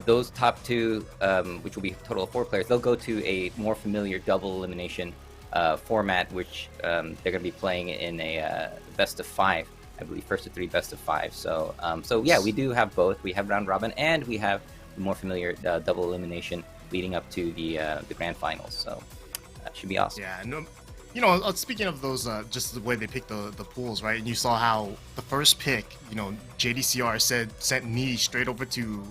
those top two, which will be a total of 4 players, they'll go to a more familiar double elimination format, which they're going to be playing in a best of 5, I believe, first of 3, best of 5. So, so yeah, we do have both. We have round robin, and we have the more familiar double elimination leading up to the grand finals. So that should be awesome. Yeah, no, you know, speaking of those, just the way they pick the pools, right? And you saw how the first pick, you know, JDCR sent me straight over to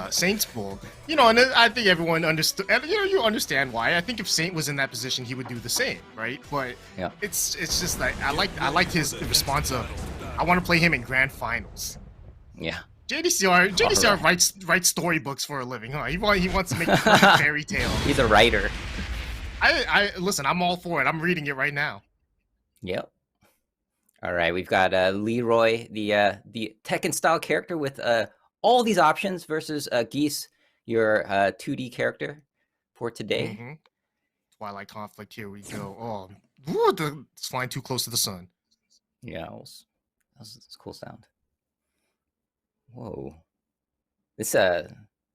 Saint's pool. You know, and I think everyone understood. You know, you understand why. I think if Saint was in that position, he would do the same, right? But yeah, it's just like I liked his response of, I want to play him in grand finals. Yeah. JDCR right. writes storybooks for a living, huh? He wants to make a fairy tale. He's a writer. I listen, I'm all for it. I'm reading it right now. Yep. All right, we've got Leroy, the Tekken style character with all these options versus Geese, your 2D character for today. Mm-hmm. Twilight Conflict, here we go. Oh, ooh, it's flying too close to the sun. Yeah, that's a cool sound. Whoa, this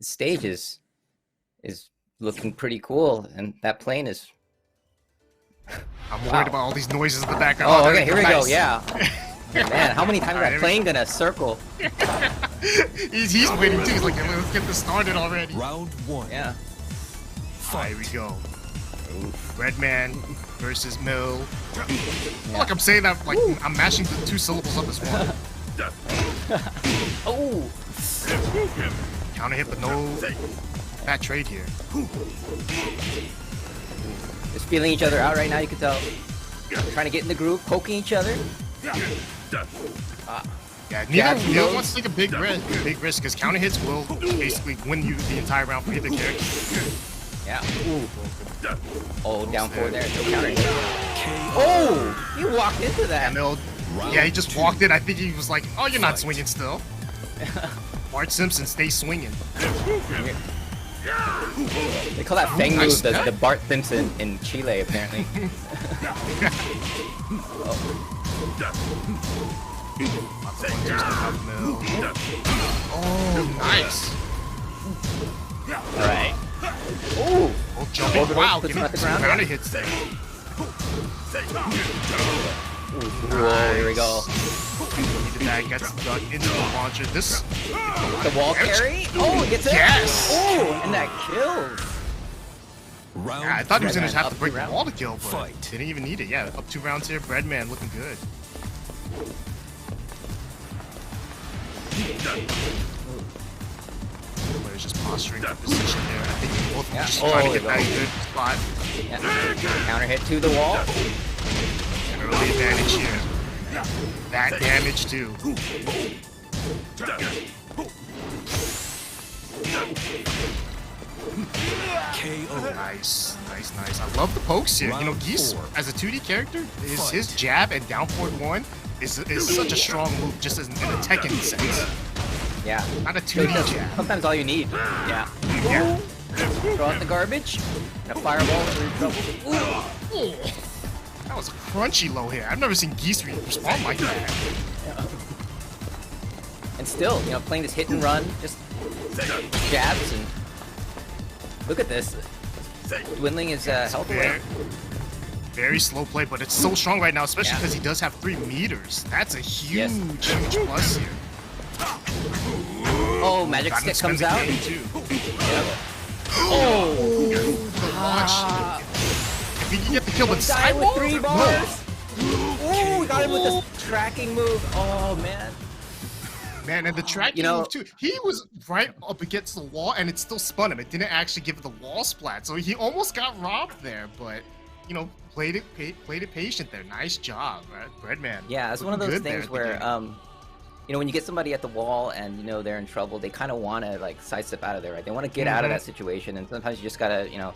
stage is looking pretty cool, and that plane is. I'm worried about all these noises in the background. Oh, okay, here we go. Yeah. Man, how many times is that plane gonna circle? he's waiting too. He's like, let's get this started already. Round 1. Yeah. Here we go. Redman versus Mill. Yeah. Like I'm saying that, like I'm mashing the 2 syllables up as one. Oh. Counter hit, but no bad trade here. Just feeling each other out right now. You can tell. Trying to get in the groove, poking each other. Yeah, neither wants to take a big risk because counter hits will basically win you the entire round for either character. Yeah. Ooh. Oh, down 4 there. No counter hit. Oh, he walked into that. Yeah, he just walked in. I think he was like, "Oh, you're not swinging still." Bart Simpson, stay swinging. They call that Feng move the Bart Simpson in Chile, apparently. Oh, nice. All right. Oh, jumping. Wow, puts him at the ground. Counter hits there. Whoa, here we go. Needed that, gets dug into the launcher. This the wall carry. Oh, he gets it. Yes. Oh, and that kills. Yeah, I thought he was gonna have to break the wall to kill, but didn't even need it. Yeah, up 2 rounds here. Breadman looking good. Player's just posturing for position there. I think both just trying to get that good spot. Yeah. Counter hit to the wall. An early advantage here. That damage too. KO. Nice. I love the pokes here. You know, Geese as a 2D character, his jab and down forward 1 is such a strong move, just in a Tekken sense. Yeah. Not a 2D jab. Sometimes all you need. Yeah. Yeah. Throw out the garbage. And a fireball for your trouble. Ooh. That was a crunchy low hit. I've never seen Geese respond like that. Yeah. And still, you know, playing this hit and run, just jabs and look at this. Dwindling his health away. Very slow play, but it's so strong right now, especially because he does have 3 meters. That's a huge plus here. Oh, magic stick comes out. Too. Oh, the launch. If he can get the kill with die with 3 bars. No. Oh, we got him with this tracking move. Oh man. Man, and the tracking move too. He was right up against the wall, and it still spun him. It didn't actually give it the wall splat, so he almost got robbed there. But you know, played it patient there. Nice job, right, Breadman. Yeah, it's one of those things where you know, when you get somebody at the wall and you know they're in trouble, they kind of want to like sidestep out of there, right? They want to get out of that situation, and sometimes you just gotta, you know,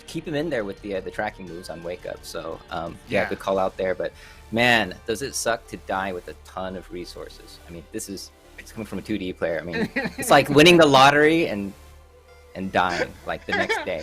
keep them in there with the tracking moves on wake up. So yeah, good call out there. But man, does it suck to die with a ton of resources? I mean, it's coming from a 2D player. I mean, it's like winning the lottery and and dying like the next day.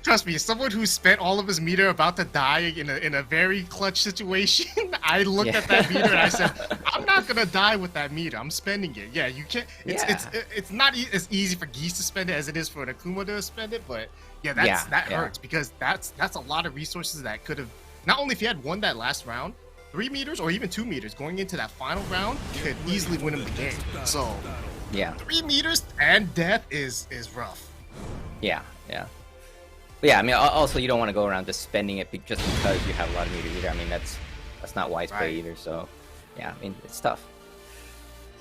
Trust me, as someone who spent all of his meter about to die in a very clutch situation, I looked at that meter and I said, I'm not gonna die with that meter. I'm spending it. Yeah, you can't. It's not as easy for Geese to spend it as it is for an Akuma to spend it, but that hurts because that's a lot of resources that could have. Not only if you had won that last round, 3 meters or even 2 meters going into that final round could easily win him the game. So. Yeah. 3 meters and death is rough. Yeah. But yeah, I mean, also you don't want to go around just spending it just because you have a lot of meter either. I mean, that's not wise play either. So, yeah, I mean, it's tough.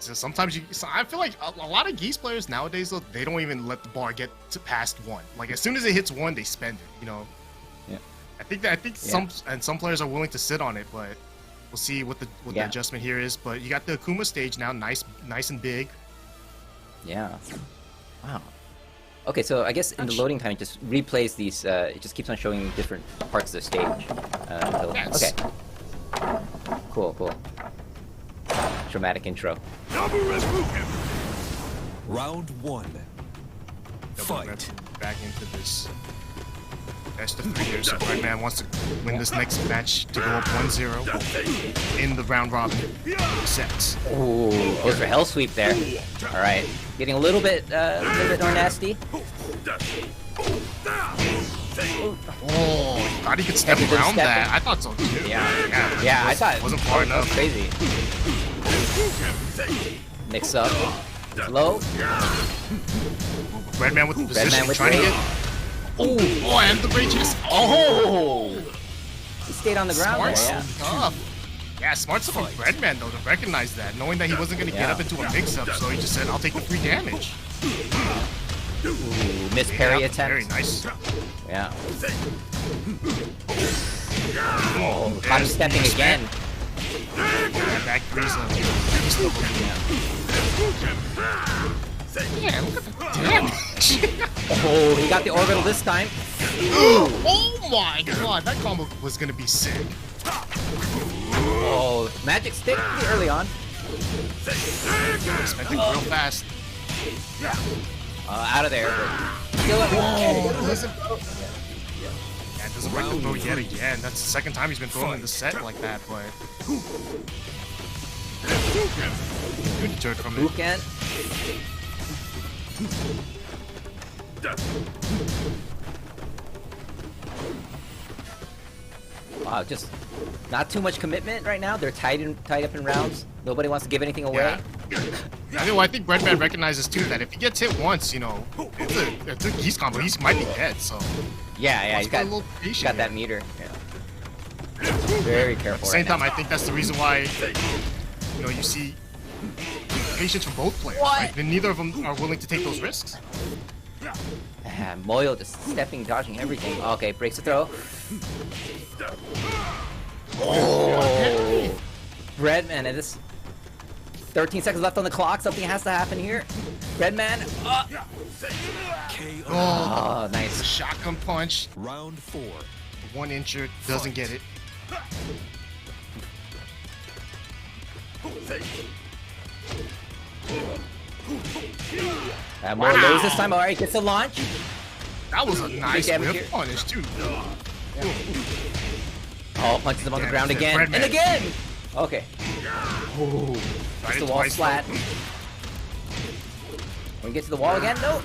So sometimes I feel like a lot of Geese players nowadays, though, they don't even let the bar get to past 1. Like as soon as it hits 1, they spend it. You know. Yeah. I think some players are willing to sit on it, but we'll see what the adjustment here is. But you got the Akuma stage now, nice and big. Yeah. Wow. Okay, so I guess in the loading time, it just replays these. It just keeps on showing different parts of the stage. Okay. Cool. Dramatic intro. Round 1. Fight. Back into this best of 3 here. So Redman wants to win this next match to go up 1-0 in the round robin sets. Ooh, goes for hell sweep there. All right, getting a little bit more nasty. Oh, thought he could step around that. I thought so too. Yeah, I thought it wasn't far enough. Crazy. Mix up. Low. Redman with the position, trying to get. Oh, and the rages. Oh! He stayed on the ground. Smart stuff from Redman though to recognize that, knowing that he wasn't going to get up into a mix-up, so he just said, "I'll take the free damage." Ooh, miss parry attempt. Very nice. Yeah. Oh, caught him stepping again. Back freeze Yeah, look at the damage. Oh, he got the orbital this time. Oh my god, that combo was gonna be sick. Oh, magic stick pretty early on. Spent it real fast. Out of there. Still at it doesn't break the throw yet again. That's the second time he's been throwing in the set like that, but good turn from it. Buken. Wow, just not too much commitment right now. They're tied up in rounds. Nobody wants to give anything away. I think Redman recognizes too that if he gets hit once, it's a Geese combo. He might be dead. So he's got that meter. Yeah. Very careful. At the same time, I think that's the reason why you see patience from both players. Right? Neither of them are willing to take those risks. Moyo just stepping, dodging everything. Okay, breaks the throw. Oh! Redman, and this 13 seconds left on the clock. Something has to happen here. Redman. Oh, nice. The shotgun punch. Round 4. 1 incher doesn't get it. More lows this time. All right, gets the launch. That was a nice whip punish too. Oh, punches him on the ground again and again. Okay. Oh, gets the wall flat. When he gets to the wall again, no.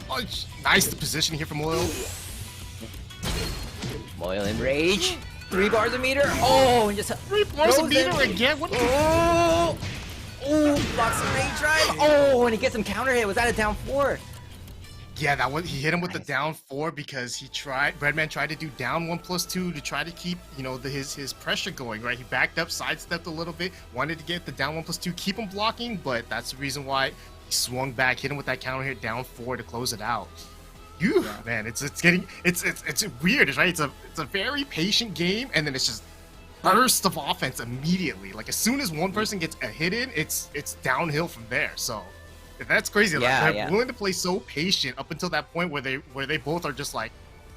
Oh, nice the position here from Moyle. Moyle in rage. 3 bars a meter. Oh, and just 3 bars a meter again. What? Oh, blocks the rage drive. Oh, and he gets some counter hit. Was that a down 4? Yeah, he hit him with the down 4 because Redman tried to do down 1+2 to try to keep, his pressure going, right? He backed up, sidestepped a little bit, wanted to get the down 1+2, keep him blocking, but that's the reason why he swung back, hit him with that counter hit down 4 to close it out. Man, it's weird, right? It's a very patient game, and then it's just burst of offense immediately. Like as soon as one person gets a hit in, it's downhill from there. So that's crazy. They're willing to play so patient up until that point where they both are just like,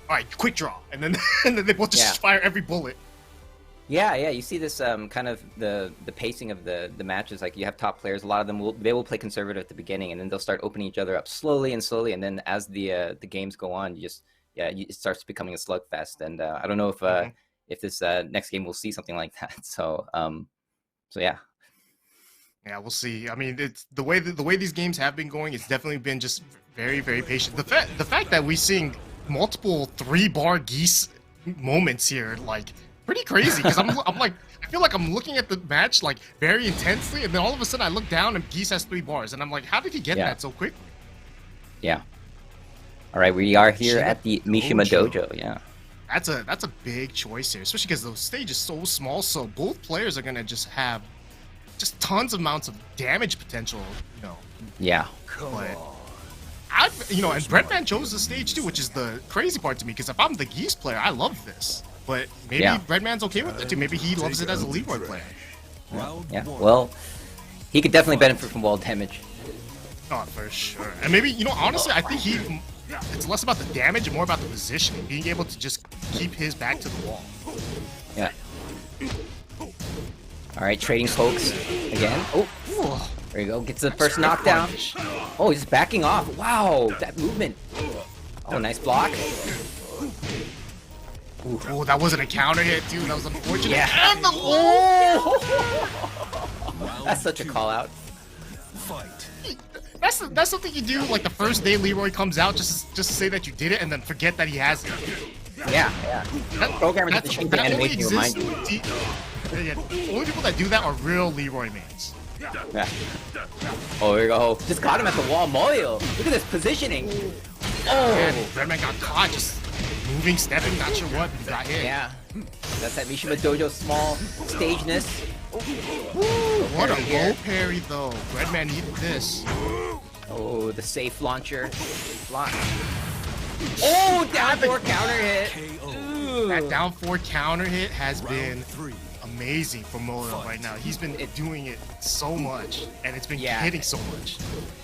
all right, quick draw, and then they both just fire every bullet. Yeah, you see this kind of the pacing of the matches. Like you have top players, a lot of them will play conservative at the beginning, and then they'll start opening each other up slowly and slowly, and then as the games go on, it starts becoming a slugfest. And I don't know if this next game we'll see something like that. So yeah. Yeah, we'll see. I mean, it's the way these games have been going. It's definitely been just very, very patient. The fact that we're seeing multiple 3-bar geese moments here, like, pretty crazy. Because I'm like, I feel like I'm looking at the match like very intensely, and then all of a sudden I look down and Geese has 3 bars, and I'm like, how did he get that so quickly? Yeah. All right, we are here at the Mishima Dojo. Yeah. That's a big choice here, especially because the stage is so small. So both players are gonna just have just tons of amounts of damage potential, you know. Yeah. But and Breadman chose the stage too, which is the crazy part to me. Because if I'm the Geese player, I love this. But maybe Breadman's okay with it too. Maybe he loves it as a Leroy player. Yeah. Well, he could definitely benefit from wall damage. Oh, for sure. And maybe, honestly, I think it's less about the damage and more about the positioning, being able to just keep his back to the wall. Yeah. All right, trading pokes again. Oh, there you go. Gets the first knockdown. Oh, he's backing off. Wow, that movement. Oh, nice block. Oh, that wasn't a counter hit, dude. That was unfortunate. Yeah. And the That's such a call out. Fight. That's something you do like the first day Leroy comes out, just to say that you did it and then forget that he has it. Yeah. Programmers have to change the animation to remind you. The only people that do that are real Leroy mains. Yeah. Oh, here we go. Just caught him at the wall. Moyo. Look at this positioning. Oh. Man, Redman got caught just moving, stepping, not sure what, but he got hit. Yeah. That's that Mishima Dojo small stageness. What a low parry though. Redman needed this. Oh, the safe launcher. Launch. Oh, down 4 counter hit. That down 4 counter hit has been amazing for Moyo right now. He's been doing it so much, and it's been hitting so much.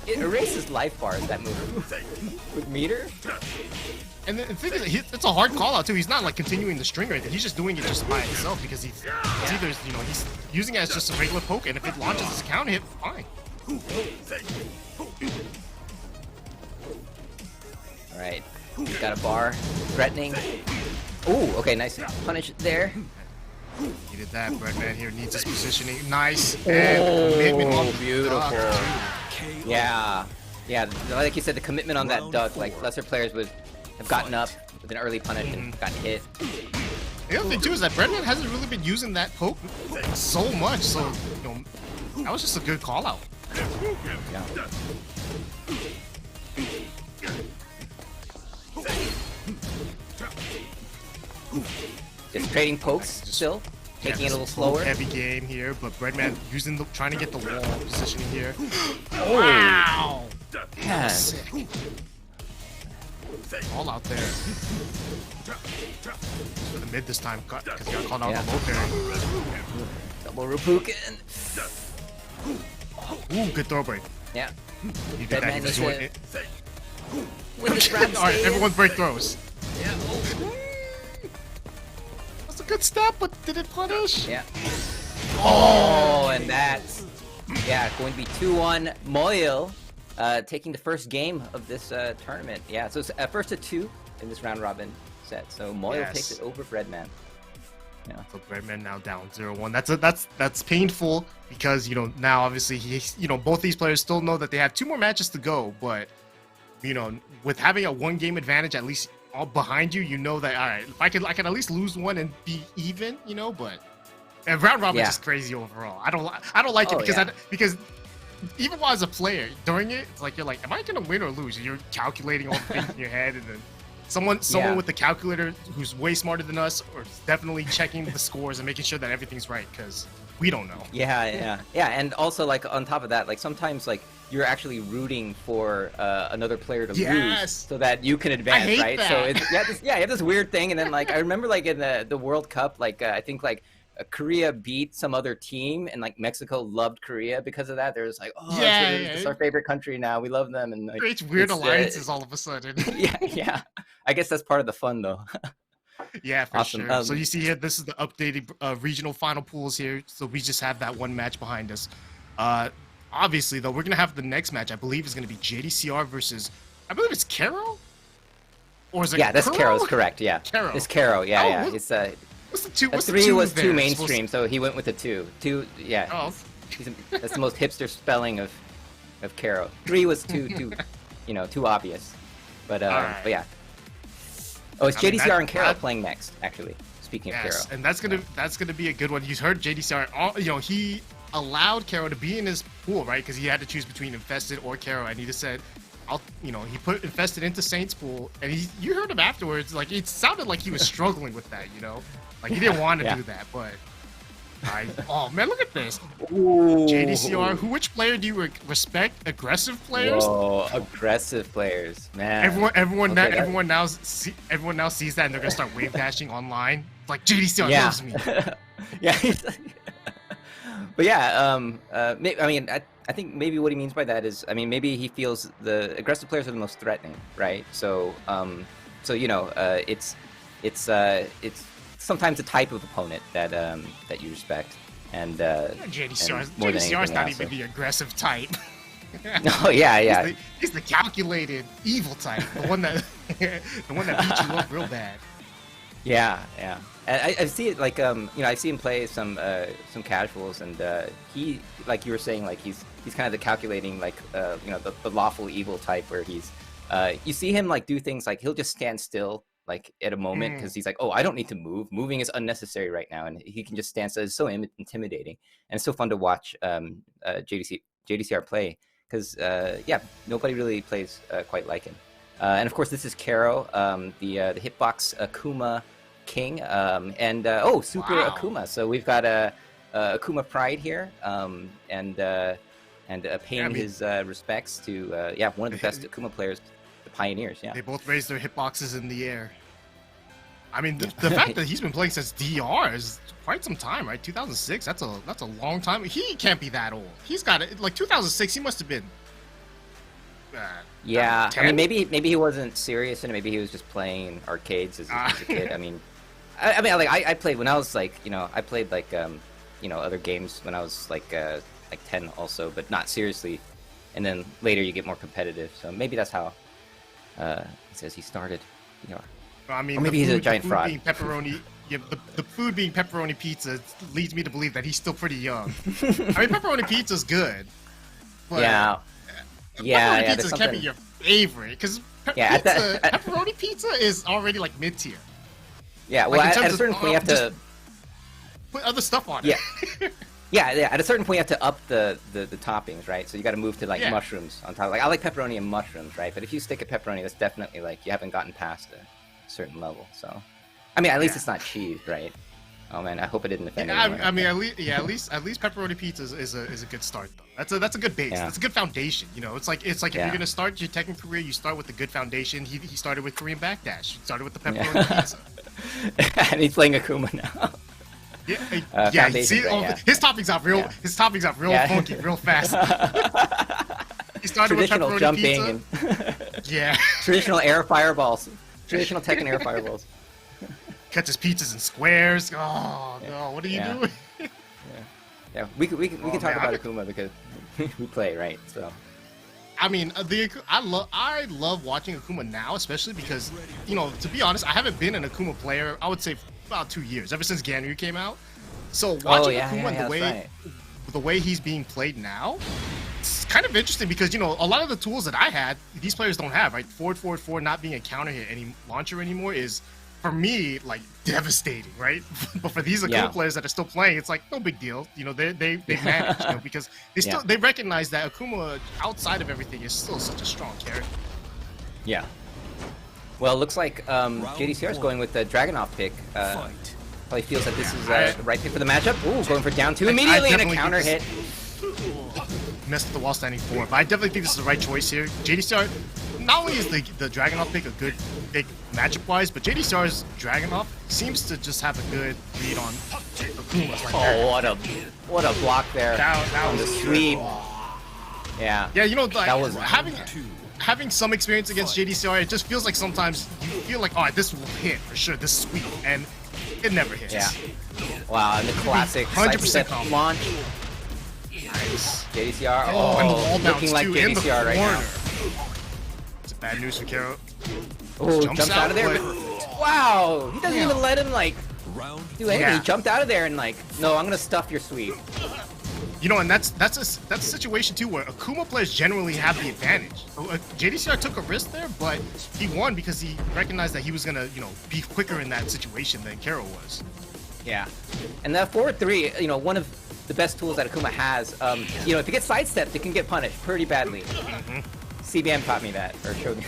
It erases life bars, that move. With meter? And the thing is, it's a hard call out too. He's not like continuing the string or anything. He's just doing it just by himself because he's either he's using it as just a regular poke, and if it launches as a counter hit, fine. All right, he's got a bar, threatening. Ooh, okay, nice punish there. He did that. Breadman here needs his positioning. Nice. And commitment on the beautiful. duck. Yeah, like you said, the commitment on that duck. Like lesser players would have gotten up with an early punish and gotten hit. The other thing too is that Breadman hasn't really been using that poke so much, so that was just a good call out. Yeah. Just trading pokes still, taking it a little slower. Heavy game here, but Breadman trying to get the wall positioning here. Oh. Wow! Man. Sick. All out there. For the mid this time, because he got called out on the low parry. Double Rupuken. Ooh, good throw break. Yeah. He did that. He was doing it. Alright, everyone break throws. Yeah. That's a good step, but did it punish? Yeah. Oh, and that's going to be 2-1 Moyo taking the first game of this tournament. Yeah, so it's first to 2 in this round robin set. So Moyo takes it over Breadman. Yeah. So Breadman now down 0-1. That's painful because now obviously both these players still know that they have 2 more matches to go, but with having a 1 game advantage at least all behind you, that all right, if I can at least lose one and be even, but round robin is just crazy overall. I don't like it because even while as a player during it, it's like you're like, am I gonna win or lose? You're calculating all the things in your head, and then someone with the calculator who's way smarter than us or definitely checking the scores and making sure that everything's right because we don't know. Yeah, and also like on top of that, like sometimes like you're actually rooting for another player to lose so that you can advance, right? That. So it's you have this weird thing, and then like I remember like in the World Cup, like I think like Korea beat some other team, and like Mexico loved Korea because of that. They're just like, it's our favorite country now. We love them, and like, creates weird alliances all of a sudden. Yeah. I guess that's part of the fun, though. Yeah, for Awesome. sure. So you see here, this is the updated regional final pools here. So we just have that one match behind us. Obviously, though, we're gonna have the next match. I believe is gonna be JDCR versus, I believe it's Karo, or is it? Yeah, that's Kuro? Karo's correct. Yeah, Karo. it's Karo. Yeah, Oh, yeah. what- It's What's the two? a What's the 3 two was there? too Supposed mainstream, so he went with the 2. 2, yeah. Oh, That's the most hipster spelling of Karo. 3 was too too obvious. But Alright. but yeah. Oh, it's I mean, JDCR and Karo that- playing next. Actually, speaking of yes, Karo. and that's gonna be a good one. You heard JDCR. He allowed Karo to be in his pool, right? Because he had to choose between Infested or Karo, and he just said, he put Infested into Saint's pool, and you heard him afterwards. Like, it sounded like he was struggling with that, like he didn't want to Yeah. do that, but. Oh man, look at this. Ooh. JDCR. Which player do you respect? Aggressive players. Whoa, aggressive players, man. Everyone Okay, now sees that, and they're gonna start wave dashing online. It's like JDCR Yeah. loves me. Yeah. But yeah, I think maybe what he means by that is, maybe he feels the aggressive players are the most threatening, right? So, it's sometimes a type of opponent that you respect, and JDCR's more than JDCR's anything not else, even the aggressive type. Oh yeah, yeah. He's the calculated evil type, the one that beats you up real bad. Yeah, yeah. And I see it like I see him play some casuals, and he, like you were saying, like he's kind of the calculating, like the lawful evil type, where he's you see him like do things like he'll just stand still like at a moment because he's like, oh, I don't need to move. Moving is unnecessary right now, and he can just stand still. It's so intimidating, and it's so fun to watch JDCR play because nobody really plays quite like him. And of course, this is Karo, the hitbox Akuma King, and Super Wow. Akuma. So we've got Akuma Pride here, and paying his respects to one of the best Akuma players, the Pioneers. Yeah. They both raised their hitboxes in the air. I mean, the fact that he's been playing since DR is quite some time, right? 2006. That's a long time. He can't be that old. He's got it like 2006. He must have been. Yeah, 10? maybe he wasn't serious, and maybe he was just playing arcades as a kid. I played when I was like, I played like other games when I was like 10 also, but not seriously. And then later you get more competitive, so maybe that's how he says he started. I mean, Or maybe he's a giant food fraud. Being pepperoni, the food being pepperoni pizza leads me to believe that he's still pretty young. I mean, pepperoni pizza's good. But Yeah. Pepperoni there's pizza can't be something- your favorite because Yeah, pepperoni pizza is already like mid tier. Yeah, Like, well, in at terms a of, certain point you have to. Put other stuff on it. Yeah. Yeah. At a certain point you have to up the toppings, right? So you got to move to like Yeah. mushrooms on top. Like I like pepperoni and mushrooms, right? But if you stick at pepperoni, that's definitely like you haven't gotten past a certain level. So, at least it's not cheese, right? Oh man, I hope it didn't offend anyone. At least pepperoni pizza is a good start though. That's a good base. Yeah. That's a good foundation. It's like if Yeah. you're gonna start your Tekken career, you start with a good foundation. He started with Korean backdash. He started with the pepperoni pizza. And he's playing Akuma now. Yeah, foundation, see, right, yeah. his toppings out real. Yeah. His toppings out real Yeah. funky, real fast. He started with Traditional pepperoni jumping pizza. and Yeah, traditional air fireballs. Traditional Tekken air fireballs. cuts his pizzas in squares. Oh no, what are you Yeah. doing? Yeah, we can talk man, about Akuma because we play, right? So. I mean, I love watching Akuma now, especially because, to be honest, I haven't been an Akuma player, I would say, for about 2 years, ever since Ganryu came out. So watching Akuma and the way he's being played now, it's kind of interesting because, a lot of the tools that I had, these players don't have, right? Forward not being a counter hit launcher anymore is, for me, like, devastating, right? But for these Akuma players that are still playing, it's like no big deal. They manage, because they recognize that Akuma, outside of everything, is still such a strong character. Yeah. Well, it looks like JDCR is going with the Dragunov pick. Fight. Probably feels that this is the right pick for the matchup. Ooh, going for down 2 immediately and a definitely counter think hit. Messed with the wall standing 4, but I definitely think this is the right choice here. JDCR, not only is the Dragunov pick a good pick matchup-wise, but JDCR's Dragunov seems to just have a good read on Akuma's. Like Oh, what a block there that on the was sweep. Yeah. Yeah, like That was- having having some experience against JDCR, it just feels like sometimes you feel like, oh, this will hit for sure, this sweep, and it never hits. Yeah. Wow, and the classic 100% sidestep combo. launch. Nice. JDCR, And the wall oh, bounce looking like too, in the JDCR right now. corner. It's bad news for Kero. Oh, jumps out of there. but- Wow, he doesn't Yeah. even let him like Round do anything. Yeah. He jumped out of there and like, no, I'm gonna stuff your sweep. You know, and that's a situation too where Akuma players generally have the advantage. So, JDCR took a risk there, but he won because he recognized that he was gonna, you know, be quicker in that situation than Kero was. Yeah, and that forward three, you know, one of the best tools that Akuma has. You know, if you get sidestepped, it can get punished pretty badly. CBM taught me that, or showed me.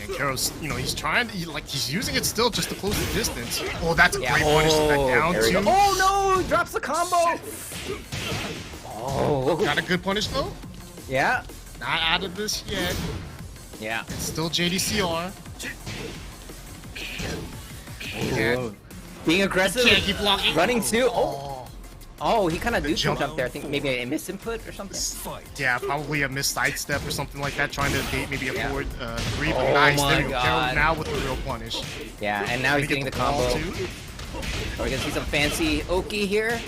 And Kero's, you know, he's trying to, he's using it still just to close the distance. Oh, that's a Yeah. great punish to that Oh, down there we two. go. Oh no, he drops the combo. Oh, Got a good punish though. yeah, Not out of this yet. yeah. It's still JDCR. Can't, Being aggressive, can't keep blocking. running too. Oh, Oh, oh, he kind of do jump. jump there. I think maybe a misinput or something. fight. yeah, probably a missed sidestep or something like that, trying to bait maybe a Yeah. forward three. But Oh nice, my there we go. Kero God. now with the real punish. Yeah, and now he's getting the Gonna combo. get the ball, too. Are we gonna see some fancy Oki here?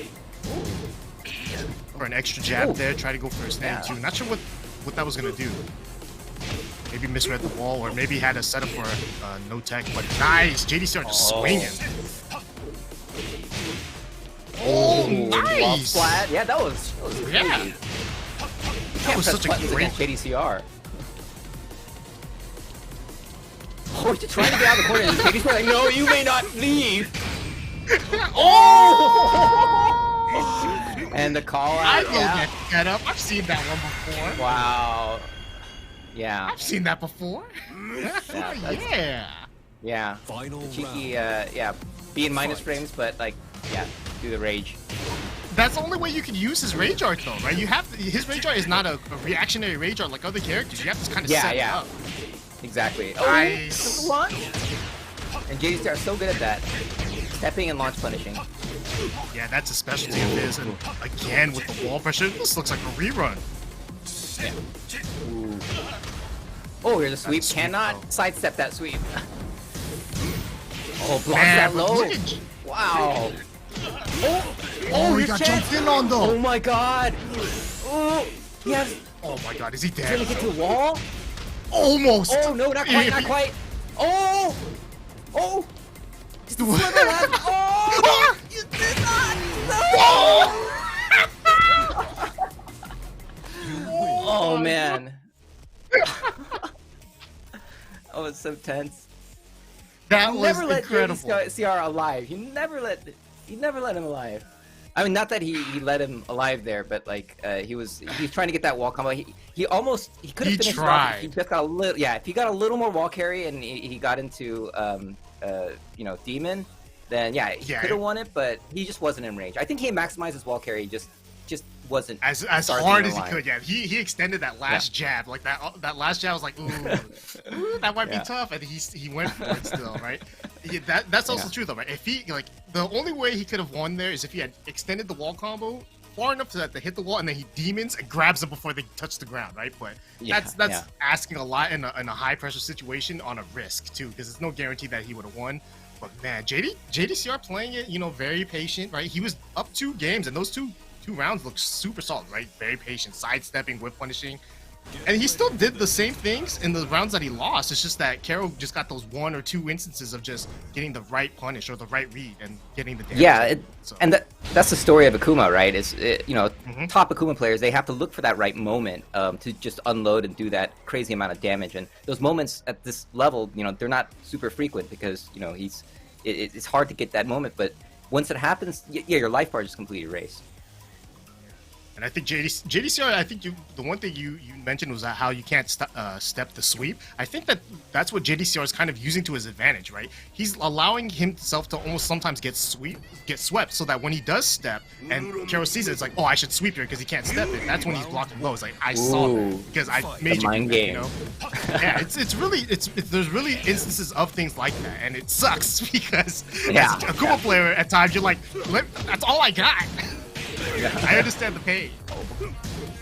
Or an extra jab Ooh. there, try to go for a stand Yeah. too. Not sure what that was gonna do. Maybe misread the wall, or maybe had a setup for no tech. But nice, JDCR just Oh. swinging. Oh, Wall nice! Flat. Yeah, that was crazy. Yeah, You that can't was press such a buttons great. against JDCR. Oh, he's trying to get out of the corner. And JDCR like, no, you may not leave. Oh! And the call I out. will Yeah. get that up. I've seen that one before. Wow. Yeah. I've seen that before. that's- Yeah. Yeah. Final Cheeky. round. Yeah. Be in minus frames, but like, yeah, do the rage. That's the only way you can use his rage art, though, right? You have to, his rage art is not a reactionary rage art like other characters. You have to kind of Yeah, set yeah. it up. Exactly. Nice. Oh, launch. And JDCR are so good at that. Stepping and launch punishing. Yeah, that's a specialty of his. And again, with the wall pressure, this looks like a rerun. Ooh. Oh, here's a sweep. That's a sweep, Cannot though. sidestep that sweep. Oh, blocks Man, that but low. look at- Wow. Oh, he here's got Chance. jumped in on, though. Oh my god. Oh, yes. Oh my god, is he Trying to dead? get to the wall. Almost. Oh no, not quite, If not he- quite. Oh. Oh. Just a sliver left. Oh. Ah! You did not. No. Oh man. Oh, it's so tense. That You was never let incredible. JDCR alive. You never let him alive. I mean, not that he let him alive there, but like he was trying to get that wall combo. He could have He finished it off tried. if he just got a little. Yeah, if he got a little more wall carry and he got into you know, demon, then yeah, he Yeah. could have won it. But he just wasn't in range. I think he maximized his wall carry. Just wasn't As charging hard the as he line. could, yeah. He extended that last jab, like that last jab was like, ooh, that might Yeah. be tough, and he went for it still, right? Yeah, that's also Yeah. true though, right? If he like the only way he could have won there is if he had extended the wall combo far enough to hit the wall, and then he demons and grabs them before they touch the ground, right? But Yeah, that's yeah. asking a lot in a high pressure situation on a risk too, because there's no guarantee that he would have won. But man, JDCR playing it, you know, very patient, right? He was up 2 games, and those two rounds look super solid, right? Very patient, sidestepping, whip punishing. And he still did the same things in the rounds that he lost. It's just that Kero just got those 1 or 2 instances of just getting the right punish or the right read and getting the damage. Yeah, So- and that's the story of Akuma, right? You know, Mhm. top Akuma players, they have to look for that right moment to just unload and do that crazy amount of damage. And those moments at this level, you know, they're not super frequent because you know it's hard to get that moment. But once it happens, yeah, your life bar is completely erased. And I think JDCR, I think the one thing you mentioned was how you can't step the sweep. I think that's what JDCR is kind of using to his advantage, right? He's allowing himself to almost sometimes get swept, so that when he does step and Kero sees it, it's like, oh, I should sweep here because he can't step it. That's when he's blocking low. It's like, I saw Ooh. that because I made you mind do that, game. you know? Yeah, there's really instances of things like that, and it sucks because Yeah, as a Akuma yeah. player at times you're like, that's all I got. I understand the pain.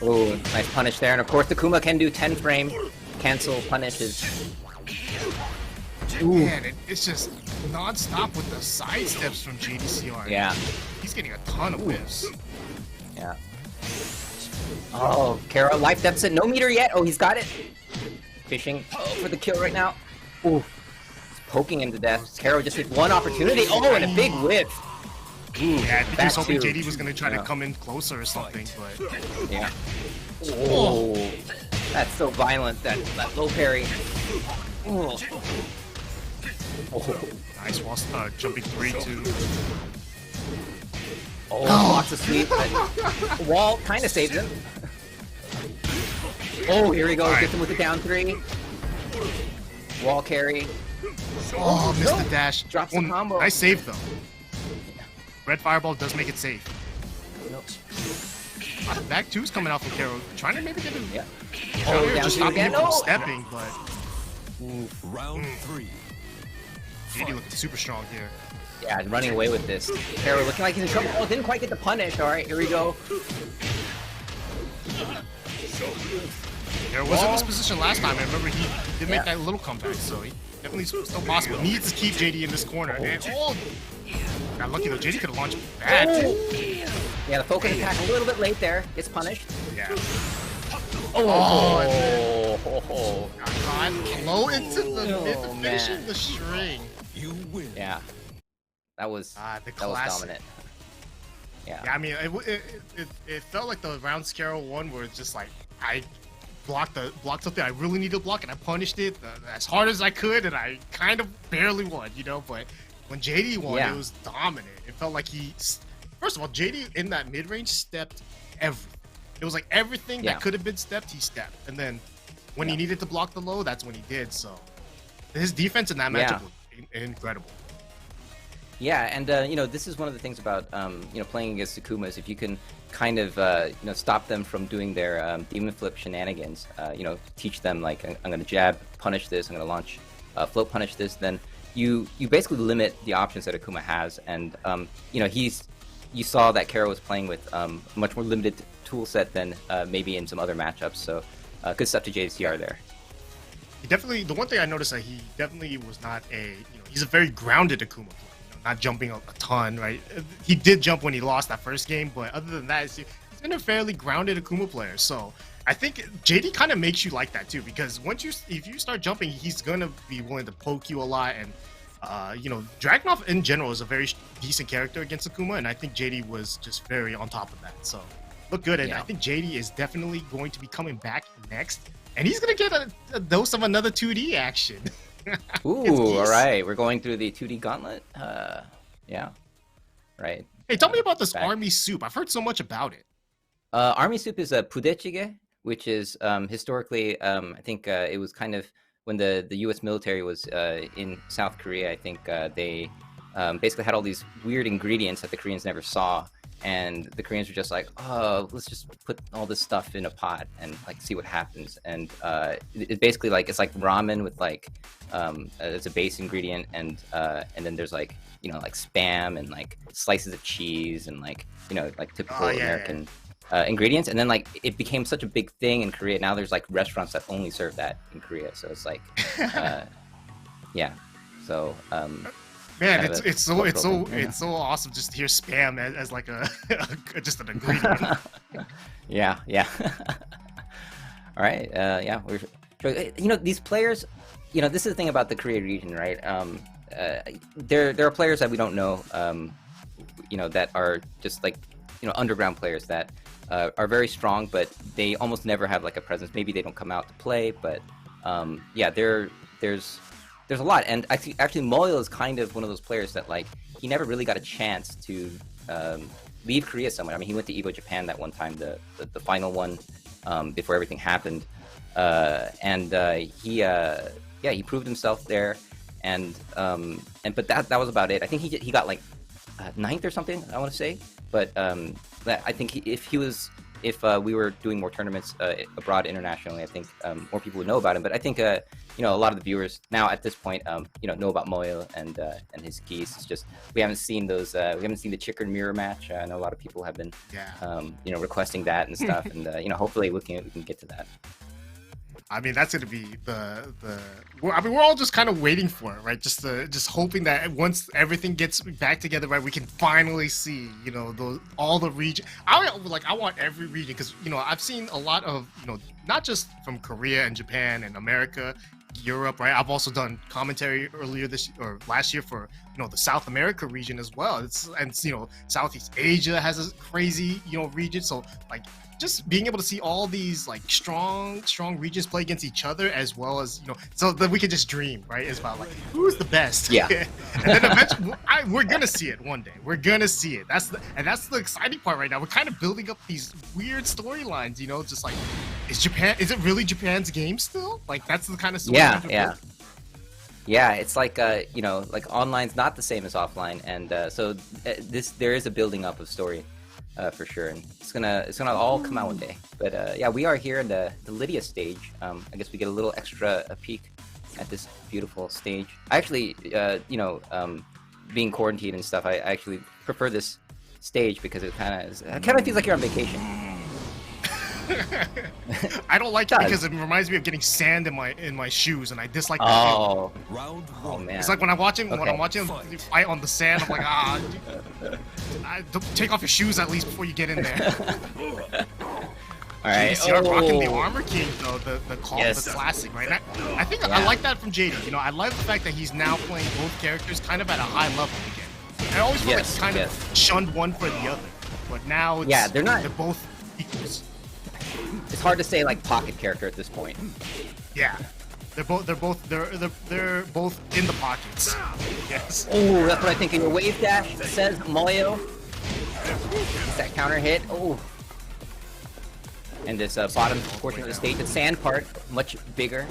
Oh, nice punish there, and of course Takuma can do 10 frame cancel punishes. Man, it's just non-stop with the side steps from JDCR. Yeah. He's getting a ton of whiffs. Yeah. Oh, Kara, life deficit, no meter yet. Oh, he's got it. Fishing for the kill right now. Ooh, he's poking him to death. Kara just with one opportunity. Oh, and a big whiff. Ooh, Yeah, I think he was hoping to, JD was going to try to come in closer or something, but... Yeah. Oh, that's so violent, that low parry. Oh. Oh. Nice wall jumping 3-2. Oh, blocks the sweep. Wall kind of saves him. Oh, here we go. Right. Gets him with the down 3. Wall carry. Oh, missed the dash. Drops the combo. Nice save, though. Red Fireball does make it safe. Nope. Back 2's coming out from Karo. Trying to maybe get him... Yeah. Oh, down just two stopping again. him from Oh. stepping, but... Round 3. JD looking super strong here. Yeah, and running away with this. Kara looking like he's in trouble. Oh, didn't quite get the punish. All right, here we go. There was in this position last time. I remember he did make that little comeback, so he definitely still possible. Needs to keep JD in this corner. And got lucky though. JD could have launched bad. Yeah, the focus attack a little bit late there. Gets punished. Yeah. Oh, God, low into the mid to man. finishing the string. You win. Yeah, that was The that was classic. dominant. Yeah. Yeah, I mean, it felt like the round Scaro one where it's just like I blocked something I really needed to block and I punished it as hard as I could and I kind of barely won, you know. But when JD won, Yeah. it was dominant. It felt like first of all, JD in that mid range stepped everything. It was like everything Yeah. that could have been stepped, he stepped, and then when he needed to block the low, that's when he did. So his defense in that matchup was incredible. Yeah, and you know, this is one of the things about you know, playing against Takumas. If you can kind of you know, stop them from doing their demon flip shenanigans, you know, teach them like I'm going to jab punish this, I'm going to launch float punish this, then you basically limit the options that Akuma has. And you know, you saw that Kara was playing with much more limited tool set than maybe in some other matchups. So good stuff to JCR there. He definitely, the one thing I noticed that he definitely was not he's a very grounded Akuma player, not jumping a ton, right? He did jump when he lost that first game, but other than that, he's been a fairly grounded Akuma player. So I think JD kind of makes you like that too, because if you start jumping, he's gonna be willing to poke you a lot. And you know, Dragunov in general is a very decent character against Akuma, and I think JD was just very on top of that. So look good, and Yeah. I think JD is definitely going to be coming back next. And he's gonna get a dose of another 2D action. Ooh, all right, we're going through the 2D gauntlet. Yeah, right. Hey, tell me about this back. army soup. I've heard so much about it. Army soup is a pudechige, which is historically, I think it was kind of when the U.S. military was in South Korea. I think they basically had all these weird ingredients that the Koreans never saw, and the Koreans were just like, oh, let's just put all this stuff in a pot and like see what happens. And it basically like it's like ramen with like it's a base ingredient, and then there's like, you know, like spam and like slices of cheese and like, you know, like typical American ingredients. And then like it became such a big thing in Korea. Now there's like restaurants that only serve that in Korea. So it's like yeah. So Man, kind of it's so awesome just to hear spam as like a just an ingredient. yeah. All right. Yeah. You know, these players. You know, this is the thing about the Korea region, right? There are players that we don't know. You know, that are just like, you know, underground players that are very strong, but they almost never have like a presence. Maybe they don't come out to play, but yeah, there's a lot. And actually Moyle is kind of one of those players that like he never really got a chance to leave Korea somewhere. I mean, he went to Evo Japan that one time, the final one, before everything happened, and he proved himself there, and but that was about it. I think he got like ninth or something, I want to say, but I think if he was if we were doing more tournaments abroad internationally, I think more people would know about him. But I think a lot of the viewers now at this point, know about Moyo and his geese. It's just we haven't seen those. We haven't seen the chicken mirror match. I know a lot of people have been, requesting that and stuff. And hopefully we can get to that. I mean, that's gonna be we're all just kind of waiting for it, right? Just hoping that once everything gets back together, right, we can finally see, all the region. I want every region because I've seen a lot of not just from Korea and Japan and America, Europe, right? I've also done commentary earlier last year for the South America region as well. Southeast Asia has a crazy region. So like, just being able to see all these like strong regions play against each other, as well as so that we can just dream, right? It's about like who's the best. Yeah. And then eventually we're gonna see it one day. We're gonna see it. That's the exciting part right now. We're kind of building up these weird storylines, just like, is it really Japan's game still? Like, that's the kind of story. Yeah, it's like like online's not the same as offline, and so there is a building up of story. For sure, and it's gonna all come out one day. But we are here in the Lydia stage. I guess we get a little extra peek at this beautiful stage. I actually, being quarantined and stuff, I actually prefer this stage because it kind of feels like you're on vacation. I don't like it because it reminds me of getting sand in my shoes, and I dislike that. Round one. Oh man! It's like when I'm watching him fight on the sand. I'm like, take off your shoes at least before you get in there. All right. JDCR rocking the Armor King though, the classic, right? I think I like that from JD. I like the fact that he's now playing both characters kind of at a high level again. I always felt like he kind of shunned one for the other, but now they're both equals. It's hard to say like pocket character at this point. Yeah, they're both in the pockets. Yes. Oh, that's what I think of your wave dash, says Moyo. It's that counter hit. Oh. And this bottom portion of the stage, the sand part, much bigger.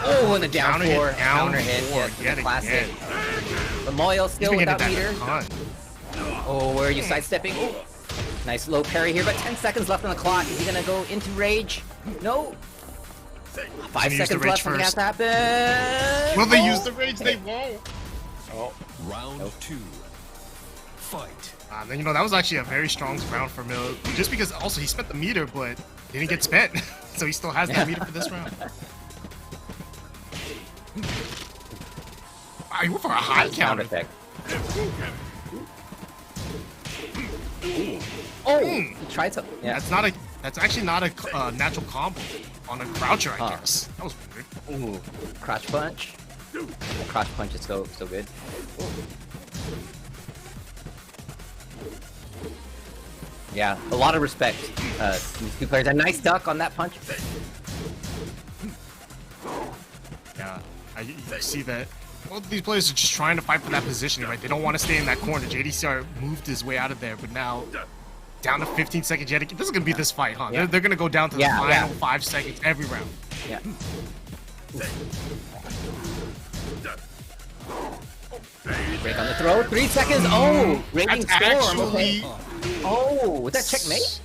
Oh, and the down four counter hit. Yes, the classic. But Moyo still without meter. Oh, where are you sidestepping? Oh. Nice low parry here, but 10 seconds left on the clock. Is he gonna go into rage? No. 5 seconds left. Something has to happen. Will they use the rage? They won't. Oh. Round two. Fight. Then that was actually a very strong round for Mill, just because also he spent the meter, but didn't get spent, so he still has the meter for this round. He went for a high counter effect. Oh, he tried to. Yeah. That's actually not a natural combo on a croucher, I guess. That was weird. Ooh, crotch punch. The crotch punch is so good. Yeah, a lot of respect. These two players. A nice duck on that punch. Yeah, you see that. Well, these players are just trying to fight for that positioning, right? They don't want to stay in that corner. JDCR moved his way out of there, but now down to 15 seconds yet. This is going to be this fight, huh? Yeah. They're going to go down to the final 5 seconds every round. Yeah. Break on the throw. 3 seconds. Oh, Raging Storm. Actually, oh, was that checkmate?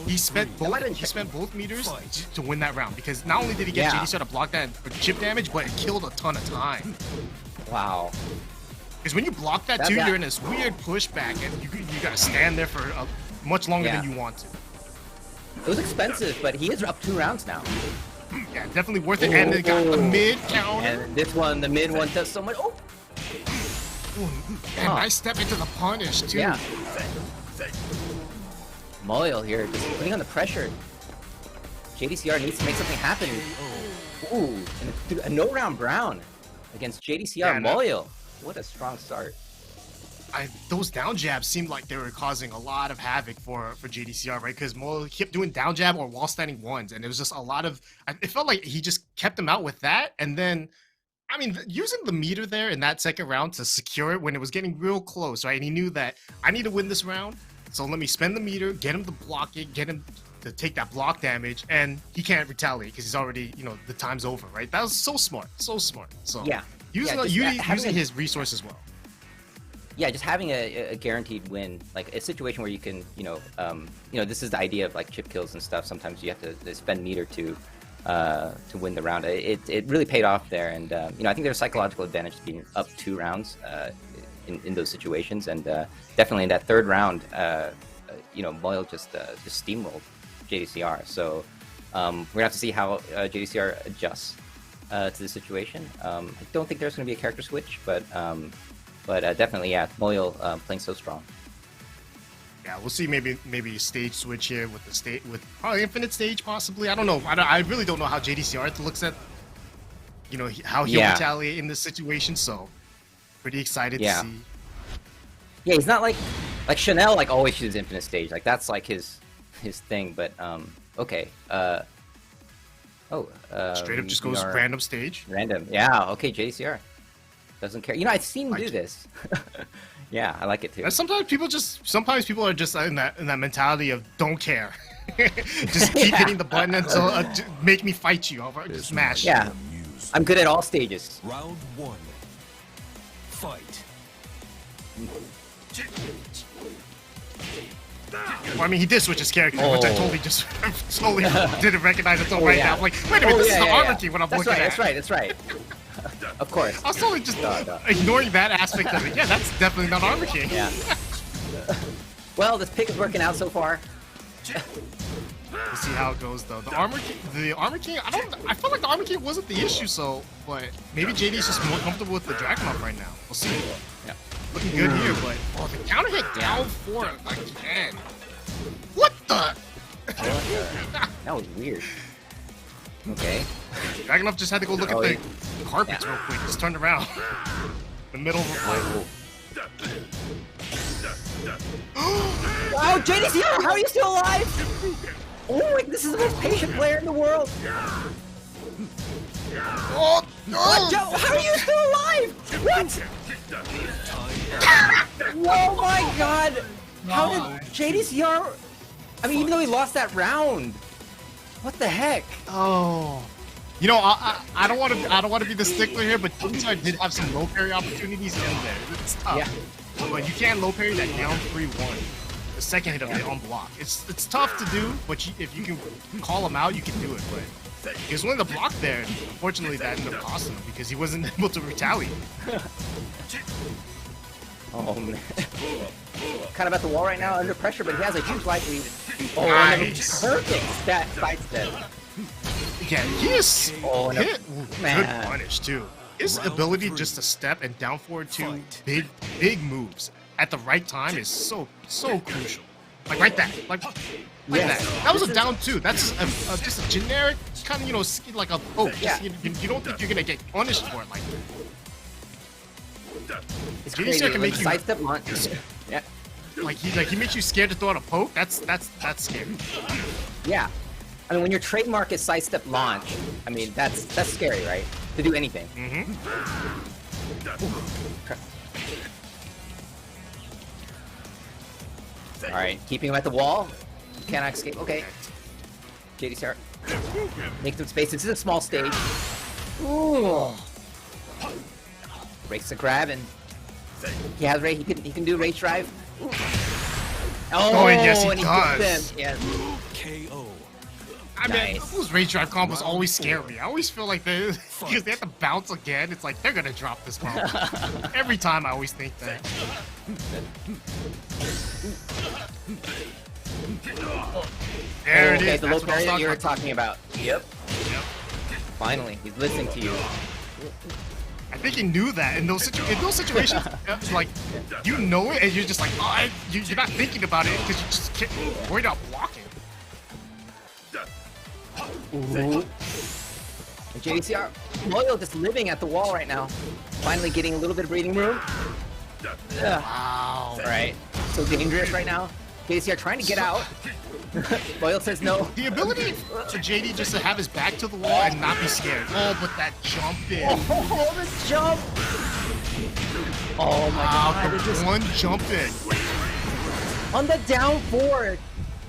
He spent both meters to win that round, because not only did he get JDCR to block that for chip damage, but it killed a ton of time. Wow. Because when you block that too, you're in this weird pushback, and you gotta stand there for much longer than you want to. It was expensive, but he is up 2 rounds now. Yeah, definitely worth it. And they got the mid counter. And this one, the mid one, does so much. Oh. And nice step into the punish too. Yeah. Moyo here, just putting on the pressure. JDCR needs to make something happen. Ooh, and a no-round Brown against JDCR Moyo. What a strong start. Those down jabs seemed like they were causing a lot of havoc for JDCR, right? Because Moyo kept doing down jab or wall standing ones, and it was just a lot of. It felt like he just kept them out with that, and then, I mean, using the meter there in that second round to secure it when it was getting real close, right? And he knew that I need to win this round. So let me spend the meter, get him to block it, get him to take that block damage, and he can't retaliate because he's already, the time's over, right? That was so smart, so smart. So using his resources well. yeah, just having a guaranteed win, like a situation where you can, this is the idea of like chip kills and stuff. Sometimes you have to spend meter to win the round. It really paid off there, and I think there's a psychological advantage to being up 2 rounds in those situations, and definitely in that 3rd round, Moyle just steamrolled JDCR. So we're gonna have to see how JDCR adjusts to the situation. I don't think there's gonna be a character switch, but definitely, yeah, Moyle playing so strong. Yeah, we'll see. Maybe a stage switch here with probably infinite stage, possibly. I don't know. I really don't know how JDCR looks at, how he'll retaliate in this situation. So, pretty excited to see. Yeah, he's not like Chanel. Like always chooses infinite stage. Like that's like his thing. But okay. Straight up just goes random stage. Random. Yeah. Okay. JDCR doesn't care. I've seen him do this. Yeah, I like it too. And sometimes people are just in that mentality of don't care. Just keep hitting the button until make me fight you. I'll just smash. Yeah, I'm good at all stages. Round 1. Fight. Well, I mean, he did switch his character, which I totally just slowly didn't recognize until now. I'm like, wait a minute, this is the armor key. What I'm looking at. That's right. Of course. I was totally just ignoring that aspect of it. Yeah, that's definitely not Armor King. Yeah. Well, this pick is working out so far. We'll see how it goes though. The Armor King. I felt like the Armor King wasn't the issue. So, but maybe JD's just more comfortable with the Dragunov right now. We'll see. Yeah. Looking good here, but the counter hit down 4 again. What the? That was weird. Okay. Dragunov just had to go look at the carpets real quick. Just turned around. The middle of a fight. Wow, JDCR, how are you still alive? Oh, this is the most patient player in the world. Oh no! What, Joe? How are you still alive? What? Oh my God! How did JDCR? I mean, even though he lost that round, what the heck? Oh, I don't want to be the stickler here, but JDCR did have some low parry opportunities in there. It's tough. Yeah. But you can't low parry that down 3-1. The second hit of it on block. It's tough to do, but if you can call him out, you can do it. But he was willing to block there, and unfortunately that ended up costing him because he wasn't able to retaliate. Oh man. Kind of at the wall right now, under pressure, but he has a huge life lead. Oh, nice. Perfect that sidestep. Yeah, he is hit. Man. Good punish too. His ability just to step and down forward to big moves at the right time is so crucial. Like right that, like that. That was a down 2. That's just a generic kind of like a poke. Yeah. You don't think you're gonna get punished for it like that. It's crazy. Can make you sidestep launch. Yeah. Like he makes you scared to throw out a poke. That's scary. Yeah. I mean, when your trademark is sidestep launch, I mean that's scary, right? To do anything. All right, keeping him at the wall. Cannot escape. Okay. JDCR. Make some space. This is a small stage. Ooh. Breaks the grab and he has Ray. He can do Rage Drive. Oh, and yes, he and does. Him. Yes. KO. I mean, those Rage Drive combos always scare me. I always feel like because they have to bounce again. It's like they're gonna drop this combo. Every time I always think that. There it is. The low parry that you were talking about. Yep. Finally, he's listening to you. I think he knew that in those situations, like you know it, and you're just like, you're not thinking about it because you just can't worried about blocking. Ooh. And JDCR, Loyal just living at the wall right now. Finally getting a little bit of breathing room. Wow. Right. So dangerous right now. JDCR trying to get out. Loyal says no. The ability for JD just to have his back to the wall and not be scared. Oh, but that jump in. Oh, the jump. Oh my God. The one jump in. On the down forward.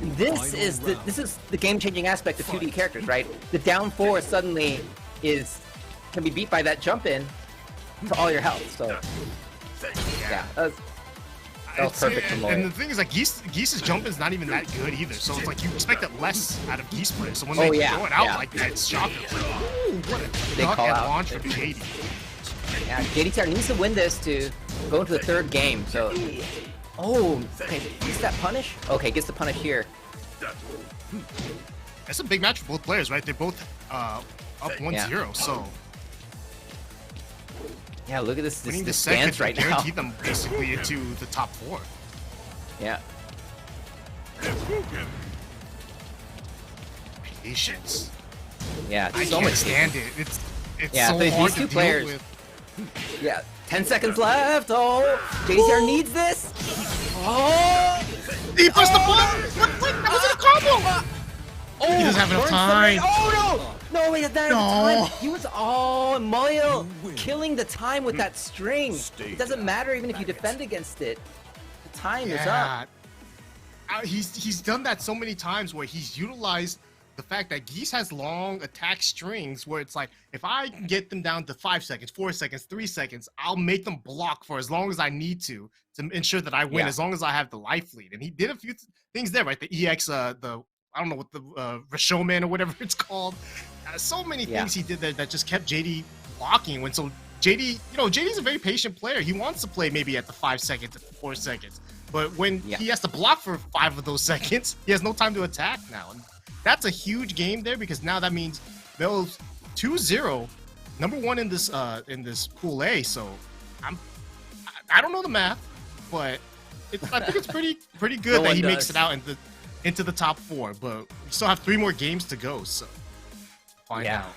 This is the game-changing aspect of 2D characters, right? The down 4 suddenly can be beat by that jump in to all your health. So yeah, That was perfect from And Moyle. the thing is, like, Geese's jump is not even that good either. So it's like you expect it less out of Geese players. So when they throw it out like that, it's shocking. It's like, ooh, what a They duck call and out. launch from JD. Yeah, JDTR needs to win this to go into the third game. So, oh, okay, gets that punish? Okay, gets the punish here. That's a big match for both players, right? They're both up 1-0, so Yeah, look at this winning the stance second right now. guarantee them basically into the top 4. Yeah. Patience. Yeah, I so can't much stand it. It's Yeah, so these hard two to players- deal with. Yeah, 10 seconds left. Oh, JDTR needs this. Oh, He pressed the button. What? That wasn't a combo. oh, He doesn't have enough burns the time. ring. Oh no, no, he doesn't have No. time. He was Moyle You win. killing the time with that string. Stay It doesn't down. matter even if you defend against it. The time is up. Yeah. He's done that so many times where he's utilized the fact that Geese has long attack strings where it's like, if I can get them down to 5 seconds, 4 seconds, 3 seconds, I'll make them block for as long as I need to ensure that I win, Yeah. as long as I have the life lead. And he did a few things there, right? The EX, I don't know what the Rashomon or whatever it's called. So many Yeah. things he did there that just kept JD blocking. When so JD, JD's a very patient player. He wants to play maybe at the 5 seconds, 4 seconds. But when he has to block for 5 of those seconds, he has no time to attack now. And that's a huge game there because now that means Bell's 2-0, number 1 in this pool A. So I don't know the math, but I think it's pretty good No that one he makes does. it out into the top 4. But we still have 3 more games to go, so find out.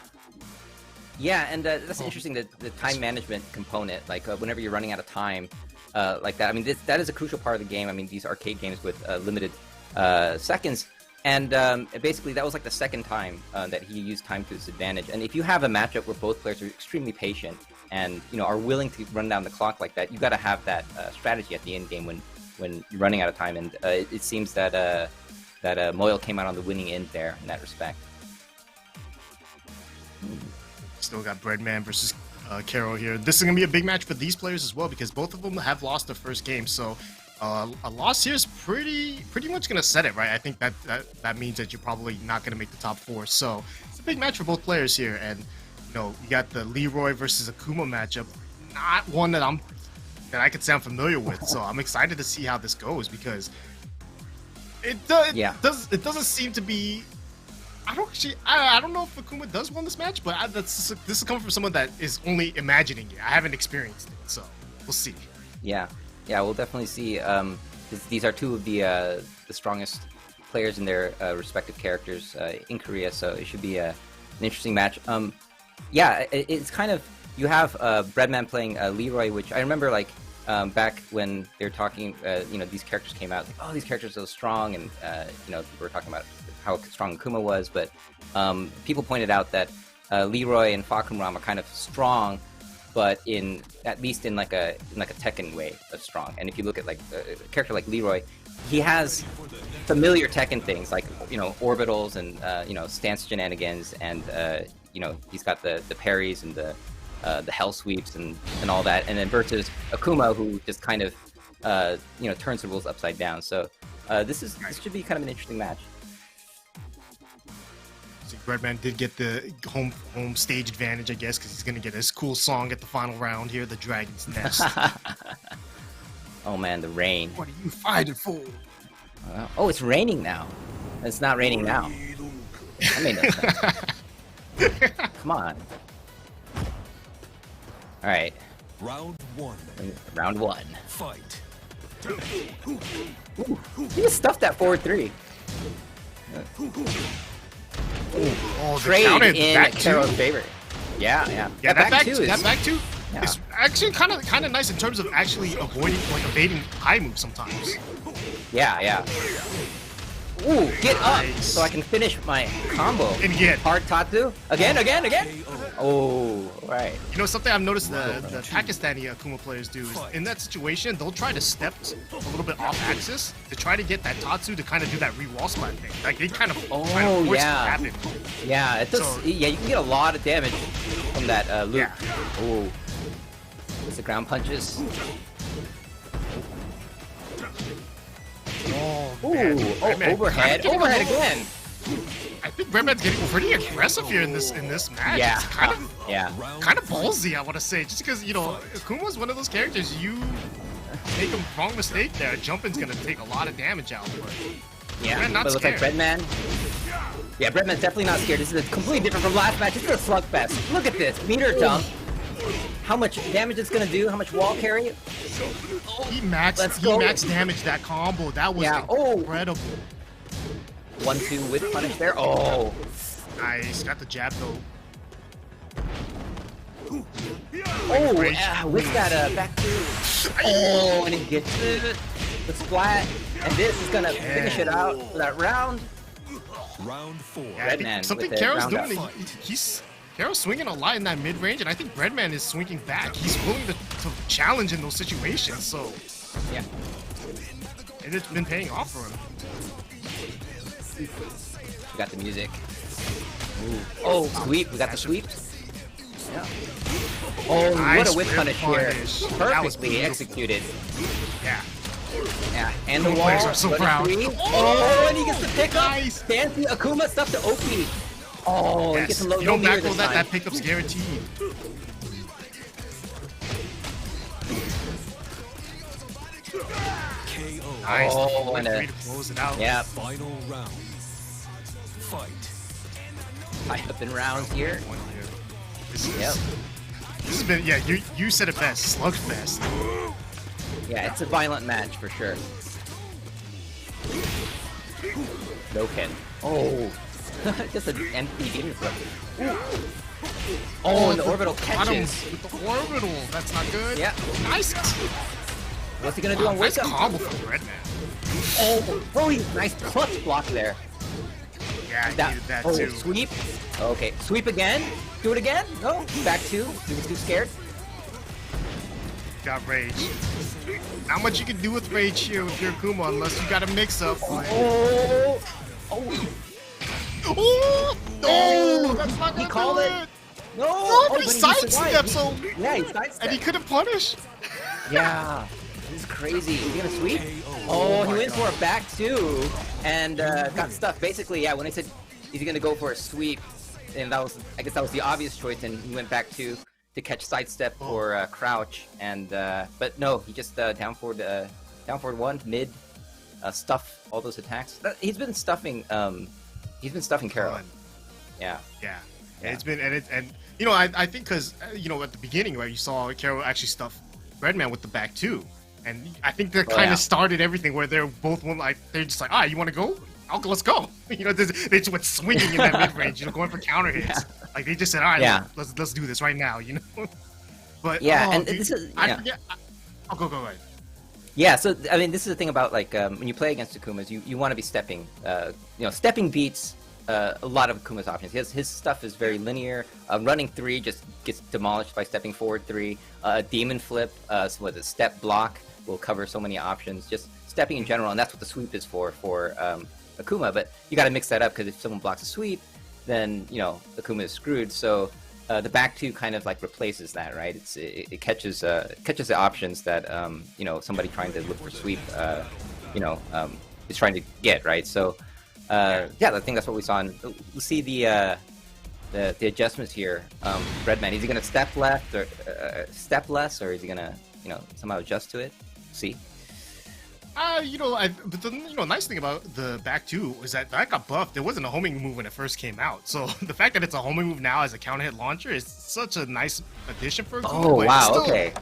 Yeah, and that's interesting, the time management component. Like whenever you're running out of time, like that. I mean, that is a crucial part of the game. I mean, these arcade games with limited seconds, and basically that was like the second time that he used time to his advantage. And if you have a matchup where both players are extremely patient and are willing to run down the clock like that, you got to have that strategy at the end game when you're running out of time. And it seems that Moyle came out on the winning end there in that respect. Still got Breadman versus Carol here. This is going to be a big match for these players as well because both of them have lost their first game. So a loss here is pretty much going to set it, right? I think that means that you're probably not going to make the top 4. So it's a big match for both players here. And, you got the Leroy versus Akuma matchup. Not one that I could say I'm familiar with. So I'm excited to see how this goes because it doesn't seem to be. I don't know if Akuma does win this match, but this is coming from someone that is only imagining it. I haven't experienced it, so we'll see. Yeah, we'll definitely see. These are two of the strongest players in their respective characters in Korea, so it should be an interesting match. It's kind of, you have Breadman playing Leroy, which I remember like back when they were talking, these characters came out, like, oh, these characters are so strong, and we were talking about how strong Akuma was, but people pointed out that Leroy and Fakumram are kind of strong, but at least in like a Tekken way of strong. And if you look at like a character like Leroy, he has familiar Tekken things like orbitals and stance shenanigans, and he's got the parries and the hell sweeps and all that. And then versus Akuma, who just kind of turns the rules upside down. So this should be kind of an interesting match. So Breadman did get the home stage advantage, I guess, because he's gonna get his cool song at the final round here, the Dragon's Nest. Oh man, the rain. What are you fighting for? Oh, it's raining now. It's not raining now. That made no sense. Come on. All right. Round 1. Round 1. Fight. Ooh, he just stuffed that forward 3. Oh, the Trade counter, in back two. Carol's favor. Yeah. Yeah, that back two is. that back two Yeah. is actually kind of nice in terms of actually evading high moves sometimes. Yeah. Ooh, get up Nice. so I can finish my combo. And again, Hard Tatsu. Again. Oh, right. Something I've noticed the Pakistani Akuma players do is in that situation, they'll try to step a little bit off axis to try to get that Tatsu to kind of do that re-wall splat thing. Like, they kind of try to force it to happen. Yeah, it does. So- Yeah, you can get a lot of damage from that loop. Yeah. Ooh. It's the ground punches. Oh, Ooh, man. oh, Redman overhead, kinda overhead getting a little- again. I think Redman's getting pretty aggressive here in this match. Yeah, It's kind of yeah. kind of ballsy, I want to say, just because Akuma's one of those characters you make a wrong mistake there, jumping's gonna take a lot of damage out. But Yeah, Breadman not but it looks like scared. Breadman. Yeah, Breadman's definitely not scared. This is completely different from last match. This is a slugfest. Look at this. Meter dump. How much damage it's gonna do, how much wall carry. He maxed damage that combo. That was incredible. 1-2 with punish there. Oh, Nice. Got the jab though. with that back two. Oh, and he gets the splat. And this is gonna finish it out for that round. Round 4. Yeah, I think Breadman something with the Karo's round doing. up. He's Karo's swinging a lot in that mid range, and I think Breadman is swinging back. He's willing to challenge in those situations. So Yeah. and it's been paying off for him. We got the music. Ooh. Oh, sweep. We got the sweeps. Yeah. Oh, Nice what a whip whip punish here. punish. That was Perfectly beautiful. executed. Yeah. Yeah, and the Both wall. players are so for the proud. three. Oh, and he gets the pickup. Nice. Fancy Akuma stuff to OP. Oh, he Yes. gets some low You don't meter back roll this that. time. That pickup's guaranteed. KO. Nice. Oh, and and to close it out. Yeah, Final round. Fight. high up in rounds here. One here. This is, Yep. This has been, yeah, you said it best, slugfest. Yeah, it's a violent match for sure. No Ken. Oh, just an empty demon flip. Oh, and the orbital Bottom catches. with the orbital, that's not good. Yeah. Nice. What's he gonna do on Nice wake up? combo from Redman. Oh, nice clutch block there. Yeah, I needed that oh, too. sweep. Okay, sweep again. Do it again. No, back two. He was too scared. Got rage. Not much you can do with rage here with your Kuma unless you got a mix up. Oh, oh, Oh, no, that's not he gonna called do it. No, No, but he he just sidestepped, survived. so Yeah, he sidestepped. and he couldn't punish. Yeah, this is crazy. Is he gonna sweep? KO. Oh, he my went God. for a back two and got stuck. Basically, yeah. When I said is he gonna go for a sweep, and I guess that was the obvious choice, and he went back to catch sidestep or crouch, and but no, he just down forward one mid, stuff all those attacks. He's been stuffing Karo. Fun. Yeah. Yeah. Yeah. It's been and you know I think because at the beginning right you saw Karo actually stuff Redman with the back too, and I think that kind yeah. of started everything where they're both they're just like you want to go? Let's go. They just went swinging in that mid range, going for counter hits. Yeah. Like they just said, all right, Yeah. let's do this right now, But Yeah, and dude, this is I yeah. forget. Go ahead. Yeah, so I mean, this is the thing about like when you play against Akumas, you want to be stepping. Stepping beats a lot of Akuma's options. His stuff is very linear. Running three just gets demolished by stepping forward three. Demon flip, step block will cover so many options. Just stepping in general, and that's what the sweep is for Akuma. But you got to mix that up because if someone blocks a sweep, then Akuma is screwed. So the back two kind of like replaces that, right? It catches the options that somebody trying to look for sweep is trying to get, right? So I think that's what we saw. And we'll see the adjustments here. Redman, is he gonna step left or step less, or is he gonna somehow adjust to it? See. But the nice thing about the back two is that got buffed. There wasn't a homing move when it first came out, so the fact that it's a homing move now as a counter hit launcher is such a nice addition for. Oh wow! Okay.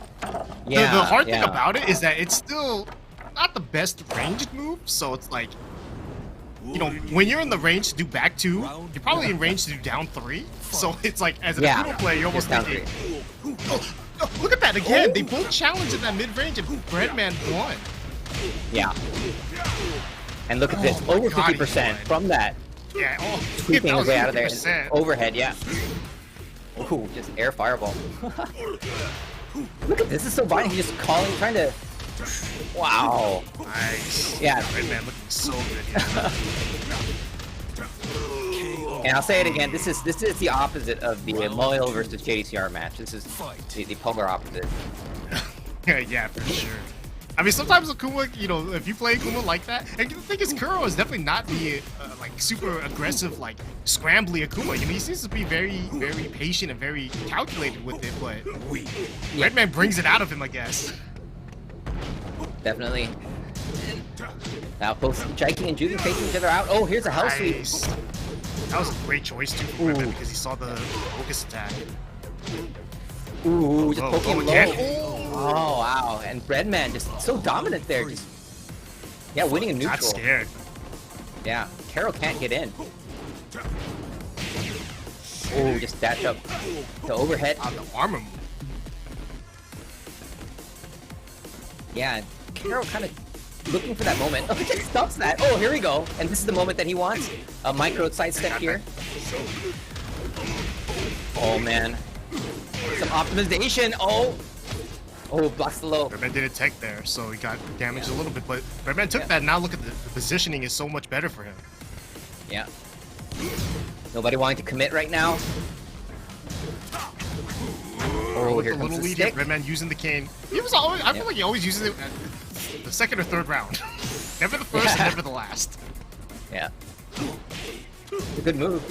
Yeah. The hard thing about it is that it's still not the best ranged move, so it's like, when you're in the range to do back two, you're probably in range to do down three. So it's like as an Akuma player, you're almost down thinking, oh, look at that again! They both challenged in that mid range, and Breadman won. Yeah. And look at this, my over God, 50% from that. Yeah, Sweeping that his was way out of there. 50%. Overhead, yeah. Ooh, just air fireball. Look at this, is so violent. He's just trying to. Wow. Nice. Yeah. Redman looking so good. And I'll say it again. This is the opposite of the Moyle versus JDCR match. This is the polar opposite. Yeah, for sure. I mean, sometimes Akuma, you know, if you play Akuma like that, and the thing is, Kuro is definitely not the like super aggressive, like scrambly Akuma. You know, he seems to be very, very patient and very calculated with it. But Redman brings it out of him, I guess. Definitely. Now both Jaiki and Judy taking each other out. Oh, here's a hell sweep. Nice. That was a great choice too for Redman because he saw the focus attack. Ooh, just Whoa, poking low. again. Oh, wow. And Breadman just so dominant there. Just, yeah, winning a neutral. Not scared. Yeah, Carol can't get in. Oh, just dash up the overhead. On the armor move. Yeah, Carol kind of looking for that moment. Oh, he just stops that. Oh, here we go. And this is the moment that he wants. A micro sidestep here. Oh, man. Some optimization. Oh, blocks the low. Redman didn't tech there, so he got damaged a little bit. But Redman took that. Now look at the positioning is so much better for him. Yeah. Nobody wanting to commit right now. Oh, With here the comes little the lead, stick. Redman using the cane. He was always. I feel like he always uses it at the second or third round. Never the first, and never the last. Yeah. It's a good move.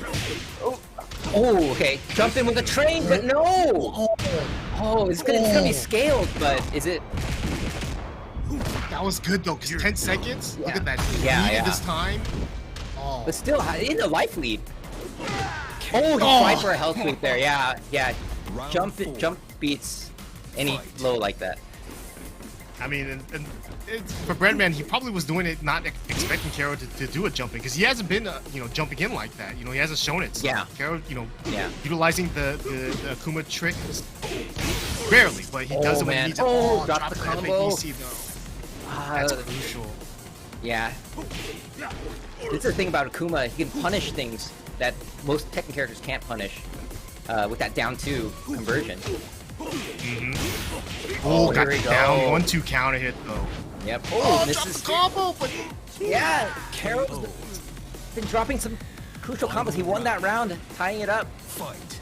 Oh, okay. Jump in with the train, but no! Oh, it's gonna be scaled, but is it? That was good though, because 10 seconds. Look at that. Yeah, He needed yeah. this time. Oh. But still, in the life lead. Oh, he tried for a health sweep there. Yeah, yeah. Jump beats any low like that. I mean, and for Breadman, he probably was doing it not expecting Karo to do a jumping because he hasn't been, you know, jumping in like that. You know, he hasn't shown it. So Yeah. Karo, you know, Yeah. utilizing the Akuma trick barely, but he does it when he man. needs it. Oh, drop the combo. FADC though. That's crucial. Yeah. This is the thing about Akuma. He can punish things that most Tekken characters can't punish with that down 2 conversion. Oh, here got we the go. down 1-2 counter hit though. Yep. Oh, this drop is the combo, but yeah. Carol's been dropping some crucial combos. He won that round, tying it up. Fight.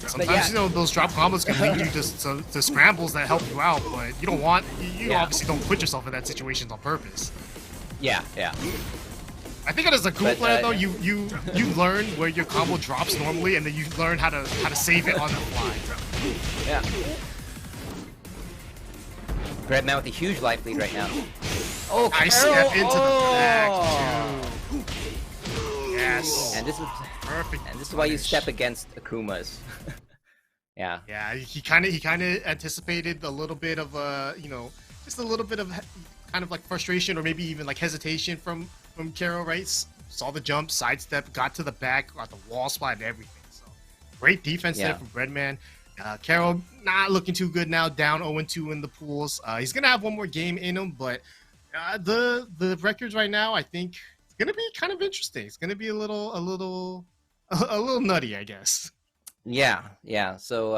sometimes yeah. you know those drop combos can lead you to scrambles that help you out, but you don't want you Yeah. obviously don't put yourself in that situation on purpose. Yeah, yeah. I think as a cool But, player though, you learn where your combo drops normally, and then you learn how to save it on the fly. Yeah. Breadman with a huge life lead right now. Oh, Nice Carol! step into Oh! the back too. Yes. And this is Perfect. why you punish. step against Akumas. Yeah. Yeah, he kind of anticipated a little bit of you know, just a little bit of kind of like frustration or maybe even like hesitation from Karo, right? Saw the jump, sidestep, got to the back, got the wall spot and everything. So great defense there from Breadman. Karo not looking too good now, down 0-2 in the pools. He's gonna have one more game in him, but the records right now, I think it's gonna be kind of interesting. It's gonna be a little nutty, I guess. Yeah, yeah. So,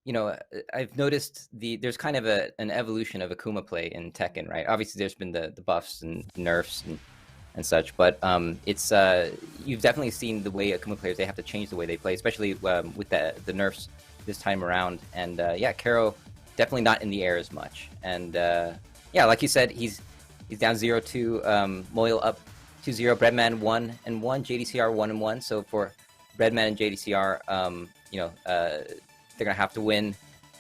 you know, I've noticed there's kind of an evolution of Akuma play in Tekken, right? Obviously, there's been the buffs and nerfs and such, but it's you've definitely seen the way Akuma players, they have to change the way they play, especially with the nerfs this time around. And yeah, Karo definitely not in the air as much. And yeah, like you said, he's down 0-2, Moyle up 2-0, Breadman 1-1, JDCR 1-1. So for Breadman and JDCR, you know, they're gonna have to win.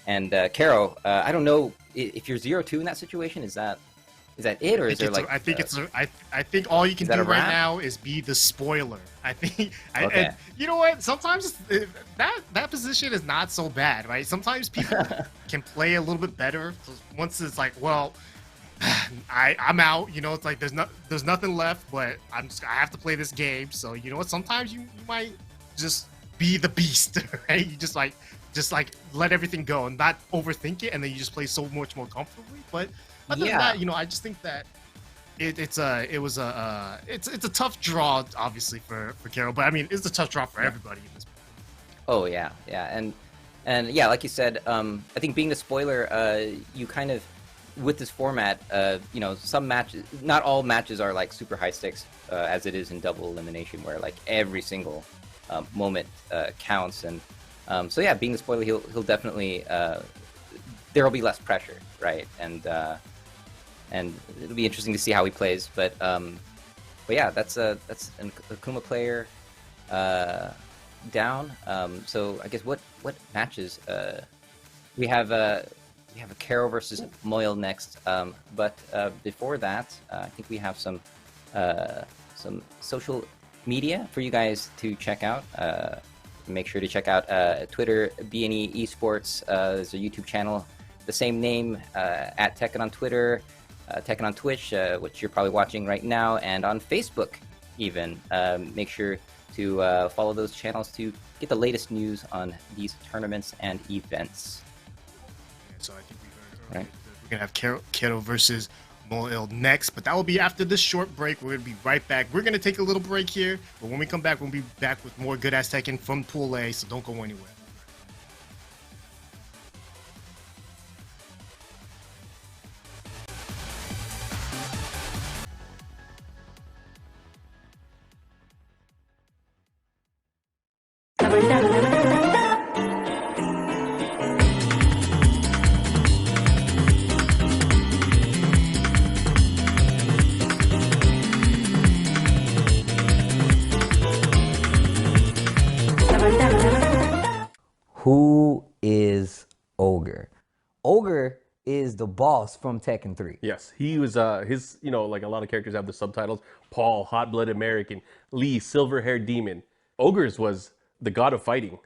And Karo, I don't know if you're 0-2 in that situation. Is that it, or is there like? I think all you can do right wrap? now is be the spoiler. I think. Okay. And you know what? Sometimes that position is not so bad, right? Sometimes people can play a little bit better. Once it's like, well, I'm out. You know, it's like there's nothing left, but I have to play this game. So you know what? Sometimes you might just be the beast, right? You just like let everything go and not overthink it, and then you just play so much more comfortably. But other than that, you know, I just think that it's a tough draw, obviously for Karo, but I mean it's a tough draw for everybody in this point. Oh yeah, yeah, and yeah, like you said, I think being the spoiler, you kind of with this format, you know, some matches, not all matches are like super high stakes, as it is in double elimination, where like every single moment counts, and so yeah, being the spoiler, he'll definitely there will be less pressure, right? And it'll be interesting to see how he plays. But yeah, that's an Akuma player down. So I guess what matches we have a Karo versus Moyle next. But before that, I think we have some social media for you guys to check out. Make sure to check out Twitter, BNE Esports. There's a YouTube channel, the same name, at Tekken on Twitter, Tekken on Twitch, which you're probably watching right now, and on Facebook even. Make sure to follow those channels to get the latest news on these tournaments and events. So I think we heard we're going to have Kero versus Moyle next, but that will be after this short break. We're going to be right back. We're going to take a little break here, but when we come back, we'll be back with more good ass Tekken from Pool A, so don't go anywhere. Who is Ogre? Ogre is the boss from Tekken 3. Yes, he was his, like a lot of characters have the subtitles: Paul, hot-blooded American; Lee, silver-haired demon. Ogre's was the god of fighting.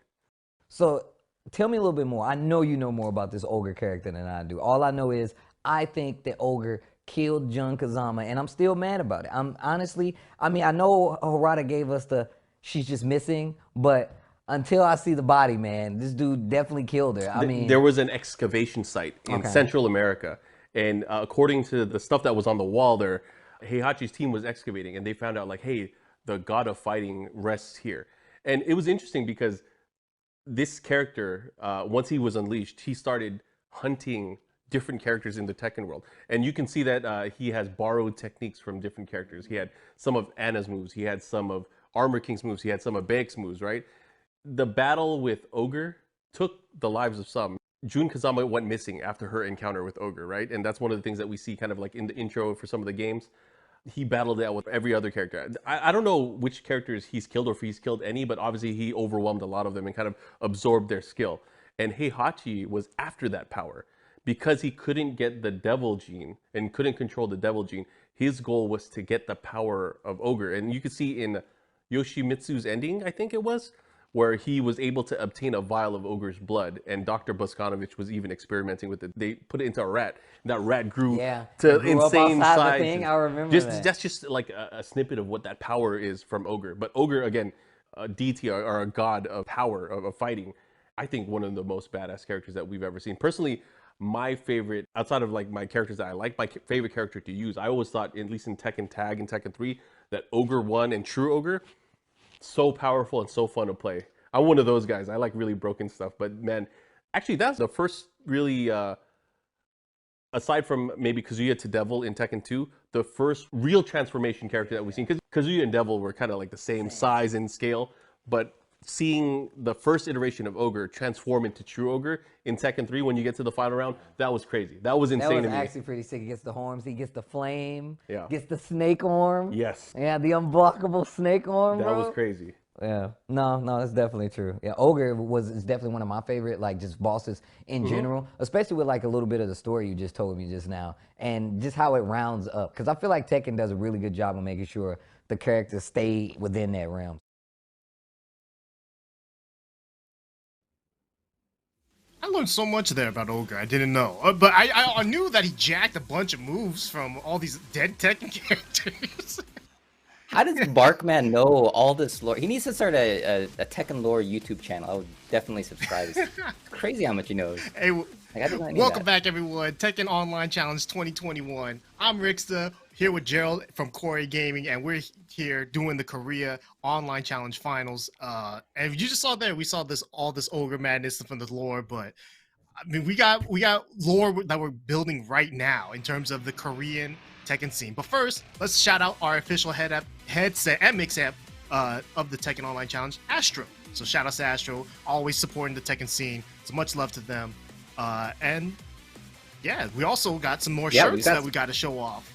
So tell me a little bit more. I know you know more about this Ogre character than I do. All I know is I think that Ogre killed Jun Kazama, and I'm still mad about it. I'm honestly, I know Harada gave us the she's just missing, but until I see the body, man, this dude definitely killed her. There was an excavation site in Central America, and according to the stuff that was on the wall there, Heihachi's team was excavating, and they found out, like, hey, the god of fighting rests here. And it was interesting because this character, once he was unleashed, he started hunting different characters in the Tekken world. And you can see that he has borrowed techniques from different characters. He had some of Anna's moves, he had some of Armor King's moves, he had some of Bayek's moves, right? The battle with Ogre took the lives of some. Jun Kazama went missing after her encounter with Ogre, right? And that's one of the things that we see kind of like in the intro for some of the games. He battled out with every other character. I don't know which characters he's killed or if he's killed any, but obviously he overwhelmed a lot of them and kind of absorbed their skill. And Heihachi was after that power. Because he couldn't get the devil gene and couldn't control the devil gene, his goal was to get the power of Ogre. And you could see in Yoshimitsu's ending, I think it was, where he was able to obtain a vial of Ogre's blood, and Dr. Boskanovich was even experimenting with it. They put it into a rat, and that rat grew to insane size. I remember that. That's just like a snippet of what that power is from Ogre. But Ogre, again, a deity or a god of power, of fighting, I think one of the most badass characters that we've ever seen. Personally, my favorite, outside of like my characters that I like, my favorite character to use, I always thought, at least in Tekken Tag and Tekken 3, that Ogre 1 and True Ogre, so powerful and so fun to play. I'm one of those guys. I like really broken stuff. But man, actually that's the first really, aside from maybe Kazuya to Devil in Tekken 2, the first real transformation character that we've seen. Because Kazuya and Devil were kind of like the same size and scale. But seeing the first iteration of Ogre transform into True Ogre in Tekken 3 when you get to the final round, that was crazy. That was insane to me. That was actually pretty sick. He gets the horns, he gets the flame, yeah, gets the snake arm. Yes. Yeah, the unblockable snake arm, That bro. was crazy. Yeah, no, that's definitely true. Yeah, Ogre is definitely one of my favorite, like, just bosses in general, especially with like a little bit of the story you just told me just now, and just how it rounds up. Because I feel like Tekken does a really good job of making sure the characters stay within that realm. I learned so much there about Ogre. I didn't know, but I knew that he jacked a bunch of moves from all these dead Tekken characters. How does Barkman know all this lore? He needs to start a Tekken lore YouTube channel. I would definitely subscribe. It's crazy how much he knows. Hey, Like, I did not know welcome that. back, everyone. Tekken Online Challenge 2021. I'm Ricksta, here with Gerald from Corey Gaming, and we're here doing the Korea Online Challenge Finals. And you just saw there, we saw all this Ogre madness from the lore, but I mean, we got lore that we're building right now in terms of the Korean Tekken scene. But first, let's shout out our official headset and mix app of the Tekken Online Challenge, Astro. So shout out to Astro, always supporting the Tekken scene. So much love to them. And Yeah, we also got some more Yeah, shirts that we got to show off.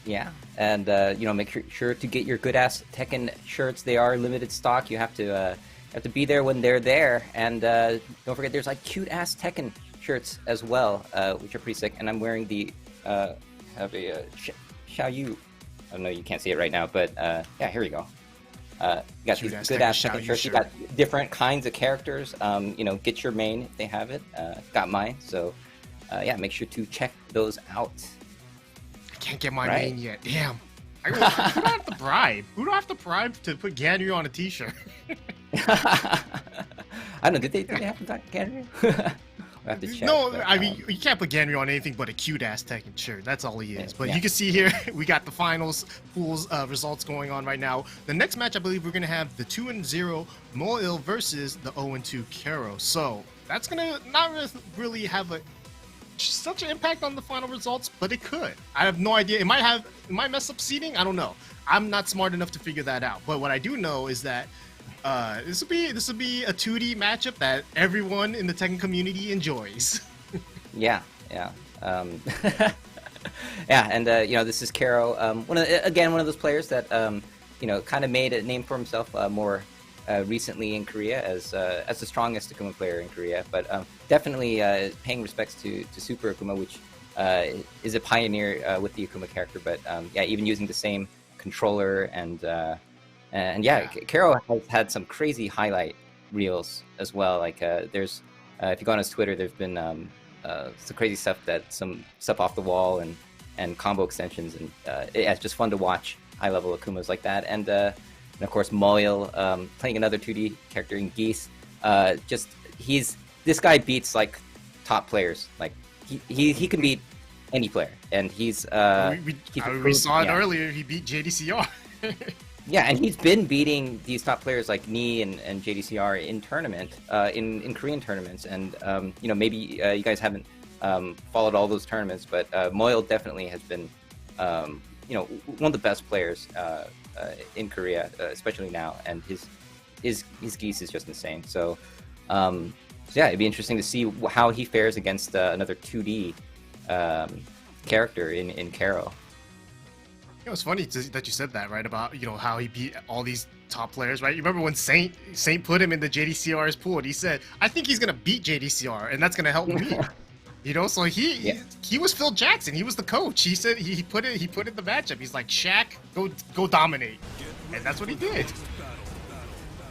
Yeah, and you know, make sure to get your good ass Tekken shirts. They are limited stock. You have to be there when they're there, and don't forget there's like cute ass Tekken shirts as well, which are pretty sick. And I'm wearing the have a Xiao Yu. Oh no, you can't see it right now, but yeah, here we go. You got these good ass Tekken shirts. You got different kinds of characters. You know, get your main if they have it. Got mine, so yeah, make sure to check those out. Can't get my main yet. Damn. Who do I have to bribe? Who do I have to bribe to put Ganryu on a t-shirt? I don't know. Did they have to talk Ganryu? I have to check. No, but, I mean, you can't put Ganryu on anything but a cute-ass Tekken shirt. That's all he is. But yeah. you can see here, we got the finals pools results going on right now. The next match, I believe we're going to have the 2-0 Moil versus the 0-2 Kero. So that's going to not really have such an impact on the final results, but it could. I have no idea. It might mess up seeding. I don't know. I'm not smart enough to figure that out. But what I do know is that this will be a 2D matchup that everyone in the Tekken community enjoys. yeah. Yeah, and you know, this is Kero. One of those players that you know, kind of made a name for himself more recently in Korea as the strongest Akuma player in Korea, but definitely paying respects to Super Akuma, which is a pioneer with the Akuma character. But yeah, even using the same controller and yeah, Kero has had some crazy highlight reels as well. Like there's if you go on his Twitter, there's been some crazy stuff some stuff off the wall and combo extensions, and it's just fun to watch high level Akumas like that. And of course, Moil playing another 2D character in Geese. This guy beats like top players. Like he can beat any player, and we saw it earlier. He beat JDCR. Yeah, and he's been beating these top players like Ni and JDCR in tournament, in Korean tournaments. And you know, maybe you guys haven't followed all those tournaments, but Moil definitely has been you know, one of the best players in Korea, especially now, and his Geese is just insane. So yeah, it'd be interesting to see how he fares against another 2D character in Kero. It was funny that you said that, right? About, you know, how he beat all these top players, right? You remember when Saint put him in the JDCR's pool, and he said, "I think he's gonna beat JDCR, and that's gonna help me." You know, so he was Phil Jackson. He was the coach. He said he put in the matchup. He's like, Shaq, go dominate, and that's what he did.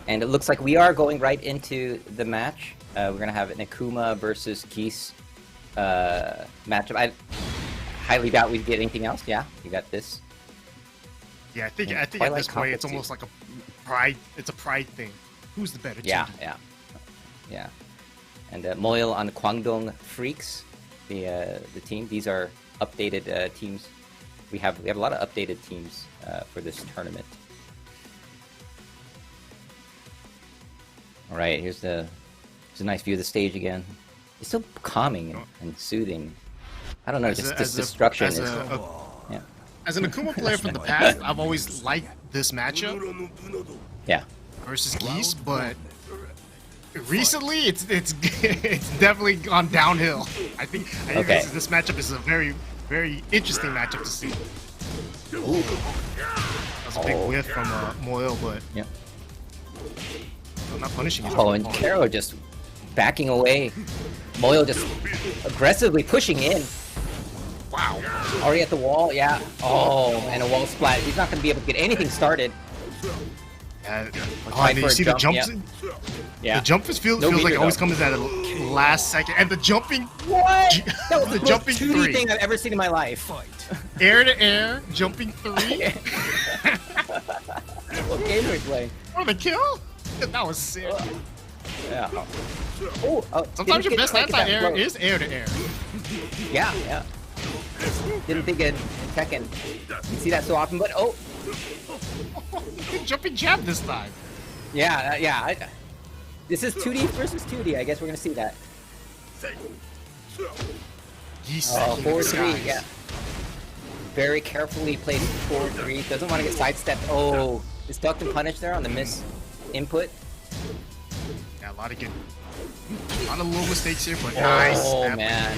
And it looks like we are going right into the match. We're gonna have an Akuma versus Geese matchup. I highly doubt we get anything else. Yeah, you got this. Yeah, I think at this point it's almost like a pride. It's a pride thing. Who's the better team? Yeah. And Moil on Kwangdong Freaks, the team. These are updated teams. We have a lot of updated teams for this tournament. All right, here's a nice view of the stage again. It's so calming and soothing. I don't know, this destruction is. Yeah. As an Akuma player from the past, I've always liked this matchup. Yeah. Versus Geese, but recently it's definitely gone downhill. I think this matchup is a very, very interesting matchup to see. Ooh. That's a big whiff from Moil, but yeah. I'm not punishing him. Oh, and Kero just backing away. Moil just aggressively pushing in. Wow. Already at the wall, yeah. Oh, and a wall splat. He's not going to be able to get anything started. And you see the jumps? Yeah. The jump feels like it always comes at the last second. And the jumping... What? That was the most jumping 2D three. thing I've ever seen in my life. Air to air, jumping 3. What game are we playing? For the kill? That was sick. Yeah. Oh, sometimes your best anti-air is air to air. Yeah. Didn't think in Tekken you see that so often, but jumping jab this time. Yeah. This is 2D versus 2D. I guess we're gonna see that. Forward 3, yeah. Very carefully placed forward 3. Doesn't want to get sidestepped. Oh, is ducked and punished there on the miss input? Yeah, a lot of little mistakes here, but nice. Oh man.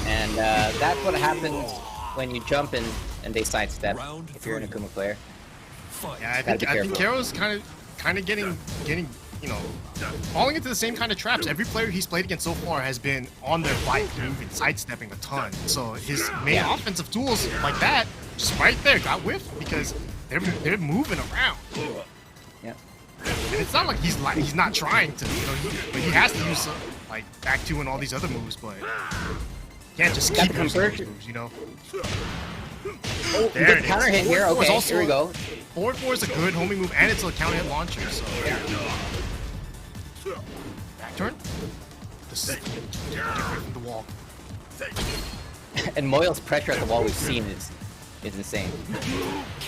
And that's what happens when you jump in and they sidestep. Round If you're an three. Akuma player. Fight. Yeah, Gotta be I think careful. Karo's kind of getting you know, falling into the same kind of traps. Every player he's played against so far has been on their bike, moving, sidestepping a ton. So his main Yeah. offensive tools like that, just right there, got whiffed because they're moving around. Yeah. And it's not like he's not trying to, you know, he has to use like back two and all these other moves, but he can't just Got keep the using those conversion. moves, you know. Oh, There you get it is. counter hit here. Forward four is Okay, also- here we go. Forward 4 is a good homing move, and it's a counter hit launcher. So back turn. This is get away from the wall. And Moyle's pressure at the wall we've seen is insane.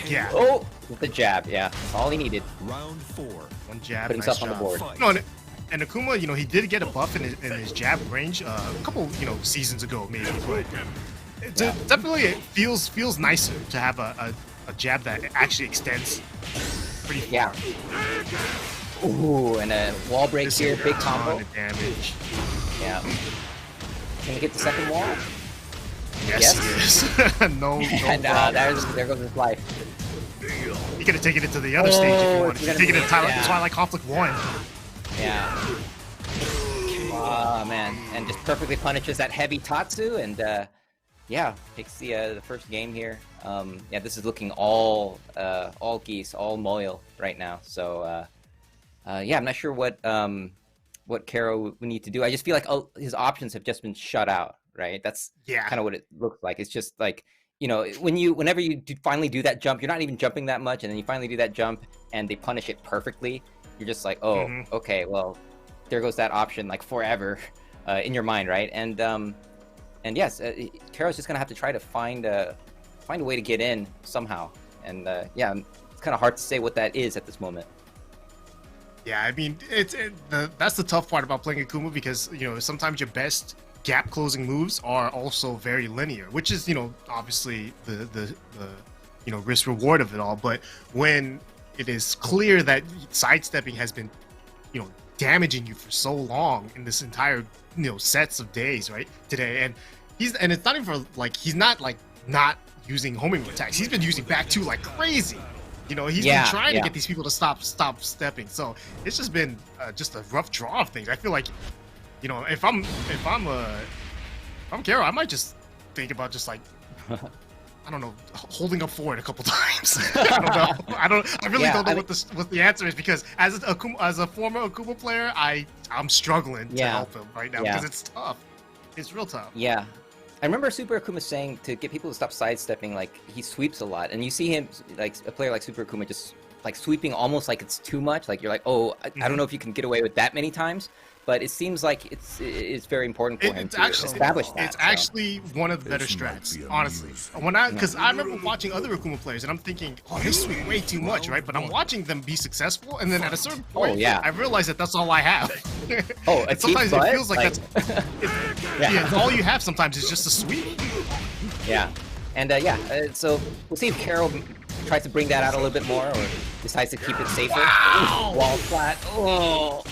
Yeah. Oh, with the jab. Yeah, that's all he needed. Round 4. One jab. Put himself on the job. board. Fight. No, and Akuma, you know, he did get a buff in his jab range a couple, you know, seasons ago, maybe. But definitely, it feels nicer to have a jab that actually extends pretty far. Yeah. Ooh, and a wall break This here. is a Big ton combo. of damage. Yeah. Can we get the second wall? Yes, it is. no And problem. there goes his life. You could have taken it to the other stage if you Oh, wanted it's to. gonna Take it be- to Twilight, yeah. Twilight Conflict 1. Yeah. Oh man, and just perfectly punishes that heavy Tatsu, and yeah, takes the first game here. Yeah, this is looking all geese, all Moyle right now. So yeah, I'm not sure what Karo would need to do. I just feel like his options have just been shut out. Right? That's Yeah. kind of what it looks like. It's just like, you know, whenever you finally do that jump, you're not even jumping that much, and then you finally do that jump, and they punish it perfectly. You're just like, oh, okay, well, there goes that option, like forever, in your mind, right? And yes, Karo's just gonna have to try to find a way to get in somehow. And yeah, it's kind of hard to say what that is at this moment. Yeah, I mean, that's the tough part about playing Akuma because, you know, sometimes your best gap closing moves are also very linear, which is, you know, obviously the you know, risk reward of it all. But when it is clear that sidestepping has been, you know, damaging you for so long in this entire, you know, sets of days, right, today, and it's not even for, like, he's not like not using homing attacks, he's been using back two like crazy. You know, he's been trying to get these people to stop stepping. So it's just been just a rough draw of things. I feel like, you know, if I'm Karo, I might just think about just like, I don't know, holding up forward a couple times. I don't know. I really don't know what the answer is, because as a former Akuma player, I'm struggling to help him right now because it's tough. It's real tough. Yeah. I remember Super Akuma saying to get people to stop sidestepping, like, he sweeps a lot, and you see him, like, a player like Super Akuma just like sweeping almost like it's too much. Like, you're like, oh, I don't know if you can get away with that many times, but it seems like it's very important for him to establish that. It's actually one of the better strats, honestly. Because I remember watching other Akuma players, and I'm thinking, oh, they sweep way too much, right? But I'm watching them be successful, and then at a certain point, I realize that that's all I have. Oh, and sometimes it feels like that's yeah, all you have sometimes is just a sweep. Yeah, and so we'll see if Karo tries to bring that out a little bit more, or decides to keep it safer. Wow! Wall flat. Oh.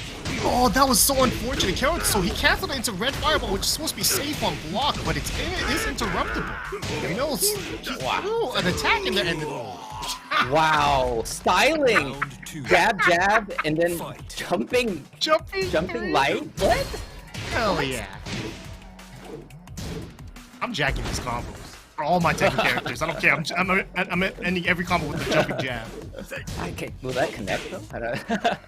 Oh, that was so unfortunate. Karo, so he canceled it into red fireball, which is supposed to be safe on block, but it is interruptible. You know, he threw an attack in there, and wow, styling, Round 2. jab, and then Fight. jumping jumping light. What? Hell yeah! I'm jacking these combos for all my Tekken characters. I don't care. I'm ending every combo with the jumping jab. Will that connect though? I don't...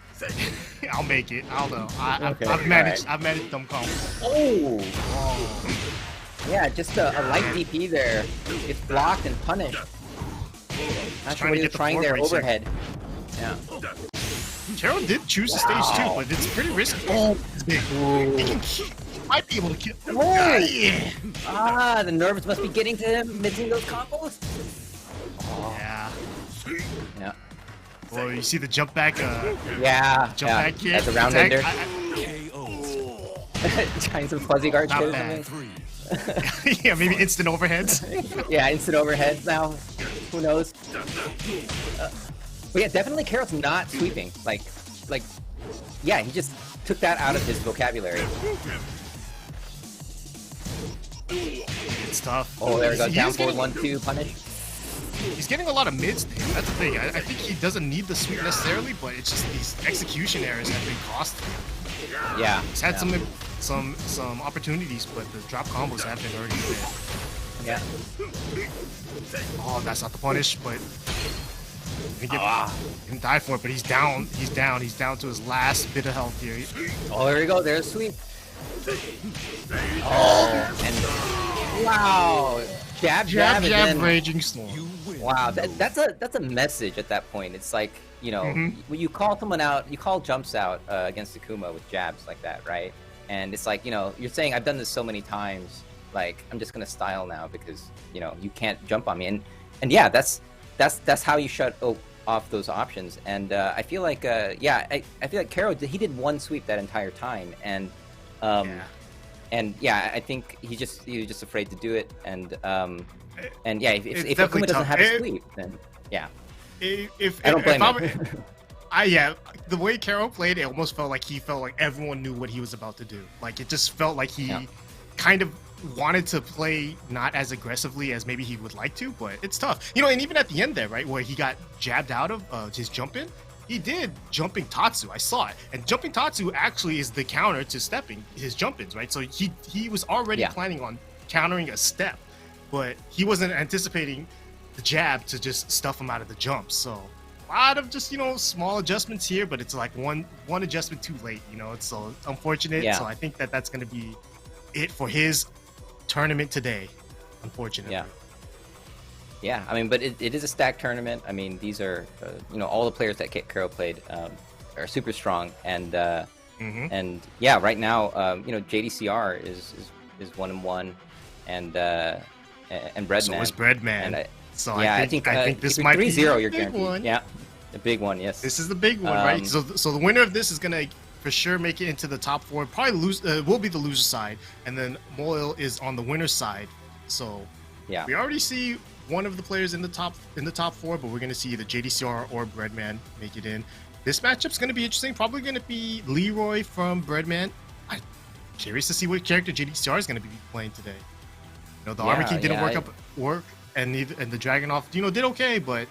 I'll make it. I don't know. Okay, I've managed dumb combos. Oh. Yeah, just a light DP there. It's blocked and punished. Not sure what he was trying there. Overhead. Yeah. Karo did choose the stage too, but it's pretty risky. Oh, it's big. He might be able to kill. Oh. Yeah. Ah, the nerves must be getting to him, missing those combos. Yeah. Yeah. Well, you see the jump back. Yeah. Jump back kick. That's a round attack. ender. KO. Trying some fuzzy guard Not shows. bad. 3. Yeah, maybe instant overheads. Yeah, instant overheads now. Who knows? But yeah, definitely Karo's not sweeping. Like, yeah, he just took that out of his vocabulary. It's tough. Oh, there we go. He Down is forward getting- 1-2 punish. He's getting a lot of mids there. That's the thing. I think he doesn't need the sweep necessarily, but it's just these execution errors have been costing him. Yeah. He's had yeah. some opportunities, but the drop combos have been already there. Yeah. Oh, that's not the punish, but he didn't die for it. But he's down. He's down. He's down to his last bit of health here. Oh, there we go. There's sweep. Oh, and wow. Jab, Jab, and jab, then, raging storm. wow. That's a message at that point. It's like, you know, when you call someone out, you call jumps out against Akuma with jabs like that, right? And it's like, you know, you're saying I've done this so many times, like I'm just gonna style now because, you know, you can't jump on me. And yeah, that's how you shut off those options. And I feel like I feel like Karo, he did one sweep that entire time, and and yeah, I think he was just afraid to do it. And yeah, if Akuma doesn't have a sweep, then yeah. I don't blame him. The way Karo played, it almost felt like everyone knew what he was about to do. Like it just felt like he kind of wanted to play not as aggressively as maybe he would like to, but it's tough. You know, and even at the end there, right, where he got jabbed out of his jump in, he did jumping Tatsu. I saw it. And jumping Tatsu actually is the counter to stepping his jump ins, right? So he was already planning on countering a step, but he wasn't anticipating the jab to just stuff him out of the jump. So a lot of just, you know, small adjustments here, but it's like one adjustment too late, you know. It's so unfortunate. Yeah. So I think that's going to be it for his tournament today, unfortunately. Yeah, I mean, but it is a stacked tournament. I mean, these are, you know, all the players that Karo played are super strong, and and yeah, right now, you know, JDCR is 1-1, and Breadman. So is Breadman. And so yeah, I think this might 3-0, be you're the big guaranteed. one. Yeah, the big one. Yes. This is the big one, right? So the winner of this is gonna for sure make it into the top 4. Probably lose. Will be the loser side, and then Moil is on the winner's side. So yeah, we already see one of the players in the top 4, but we're gonna see either JDCR or Breadman make it in. This matchup's gonna be interesting. Probably gonna be Leroy from Breadman. I'm curious to see what character JDCR is gonna be playing today. You know, the Armor King didn't work, and the Dragunov, you know, did okay, but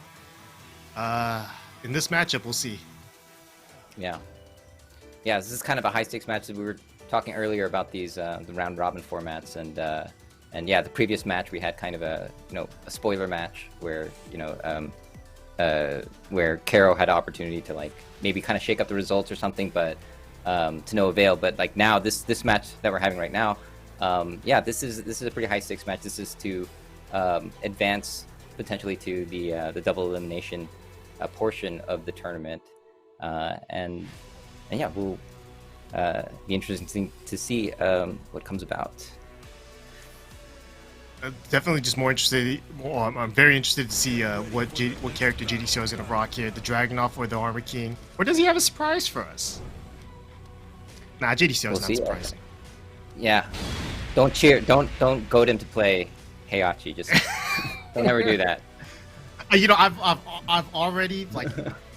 in this matchup, we'll see. Yeah, this is kind of a high stakes match. We were talking earlier about these the round robin formats, and yeah, the previous match we had kind of a spoiler match where where Karo had an opportunity to like maybe kind of shake up the results or something, but to no avail. But like now this match that we're having right now, yeah, this is a pretty high stakes match. This is to advance potentially to the double elimination portion of the tournament, and yeah, we'll be interesting to see what comes about. Definitely just more interested. I'm very interested to see what character JDCR is going to rock here, the Dragunov or the Armor King, or does he have a surprise for us? Nah, JDCR is not surprising. Yeah, don't cheer. Don't goad him to play Heihachi. Just don't ever do that. You know, I've already like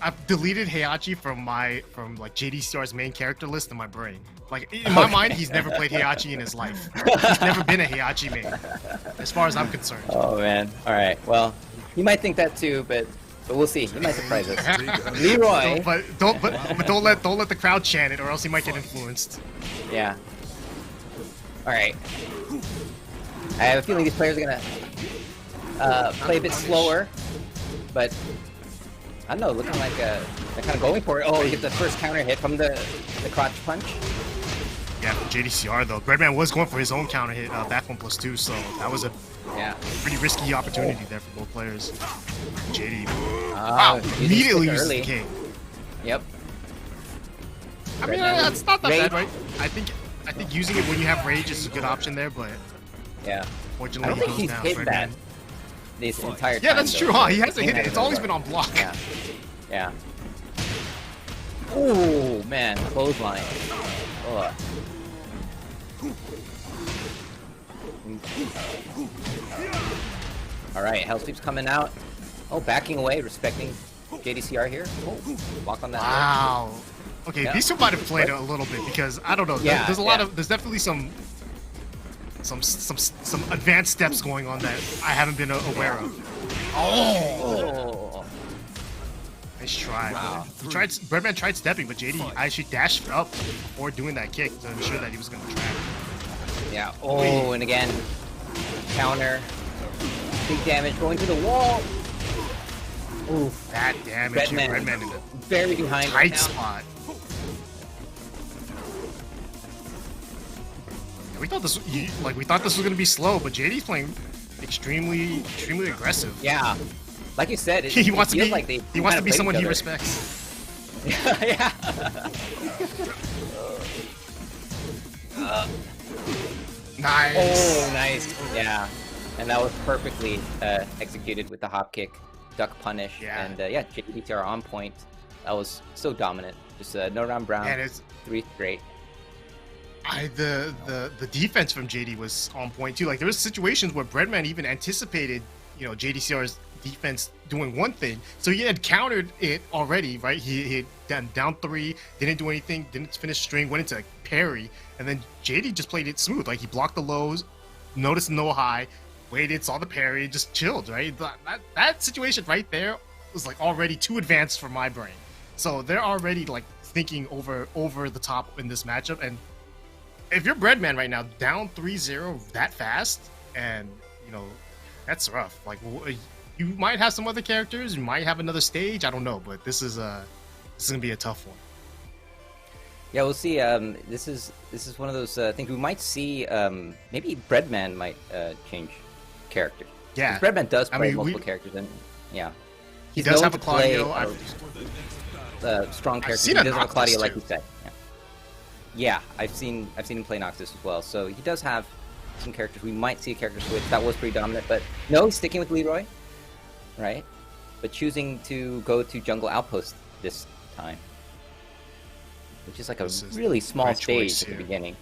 I've deleted Heihachi from like JDCR's main character list in my brain. Like in my mind, he's never played Heihachi in his life. He's never been a Heihachi main, as far as I'm concerned. Oh man! All right. Well, you might think that too, but we'll see. He might surprise us. Leroy. Don't let the crowd chant it, or else he might get influenced. Yeah. All right. I have a feeling these players are gonna play a bit slower, but I don't know. Looking like they're kind of going for it. Oh, you get the first counter hit from the crotch punch. Yeah, from JDCR though. Breadman was going for his own counter hit, back 1+2, so that was a pretty risky opportunity there for both players. JD, wow, immediately uses the king. Yep. I mean, that's not that bad, right? I think using it when you have rage is a good option there, but yeah, fortunately, I don't think he's hit that this entire time. Yeah, that's true, huh? He hasn't hit it. It's always been on block. Yeah. Ooh, man, clothesline. Ugh. All right, Hell Sweep's coming out. Oh, backing away, respecting JDCR here. Oh, walk on that. Wow. Okay, these two might have played it a little bit because I don't know. There's a lot of. There's definitely some some advanced steps going on that I haven't been aware of. Oh, nice try. Wow. Breadman tried stepping, but JD actually dashed up before doing that kick to ensure that he was going to trap. Yeah. Oh, and again, counter. Big damage going to the wall. Oof. That damage. Breadman Breadman in a very behind tight right now. spot. We thought this was gonna be slow, but JD's playing extremely aggressive. Yeah. Like you said, it, He wants to feels be like they he wants kinda to be play someone each he other. respects. Yeah. Nice. Oh, nice. Yeah. And that was perfectly executed with the hop kick, duck punish, Yeah. and yeah, JDTR on point. That was so dominant. Just no round brown, And it's 3 straight. the defense from JD was on point too. Like there was situations where Breadman even anticipated, JDCR's defense doing one thing, so he had countered it already, right? He had down 3, didn't do anything, didn't finish string, went into parry, and then JD just played it smooth. Like he blocked the lows, noticed no high, waited, saw the parry, just chilled, right? That situation right there was like already too advanced for my brain. So they're already like thinking over the top in this matchup, and if you're Breadman right now, down 3-0 that fast, and that's rough. Like you might have some other characters, you might have another stage, I don't know, but this is gonna be a tough one. Yeah, we'll see. This is one of those things we might see. Maybe Breadman might change characters. Yeah, 'Cause Breadman does I play mean, multiple characters, and yeah, He he's does known have a to play Claudio. strong characters. seen He a does have a Noctis, Claudio, like too. you said. Yeah, I've seen him play Noctis as well. So he does have some characters. We might see a character switch. That was pretty dominant, but no, he's sticking with Leroy, right? But choosing to go to Jungle Outpost this time, which is like a This is really small right stage choice at the here. beginning.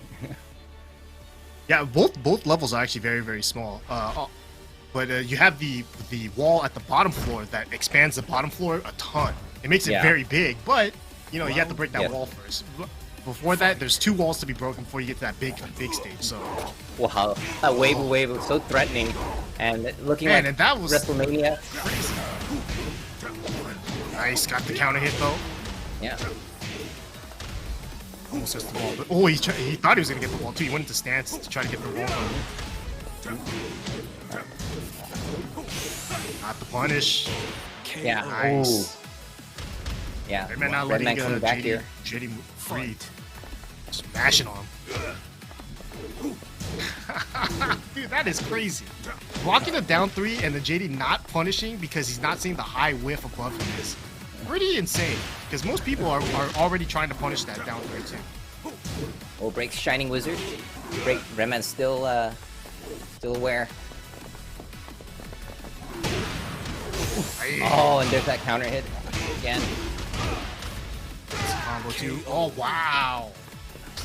Yeah, both levels are actually very small. But you have the wall at the bottom floor that expands the bottom floor a ton. It makes it Yeah. very big, but you have to break that Yeah. wall first. Before that, there's 2 walls to be broken before you get to that big stage. So, Wow, that wave was so threatening, and looking man, like and that was WrestleMania. crazy. Nice, got the counter hit though. Yeah, Almost gets the wall, but he thought he was gonna get the wall too. He went into stance to try to get the wall. Not the punish. yeah, Nice. Ooh. Yeah. Breadman not Breadman letting coming back here. JD breathe. Just mashing on him. Dude, that is crazy. Blocking a down 3 and the JD not punishing because he's not seeing the high whiff above him is pretty insane. Because most people are already trying to punish that down 3 too. Oh, breaks Shining Wizard. Break. Breadman's still aware. Oh, and there's that counter hit again. Combo 2. Oh, wow.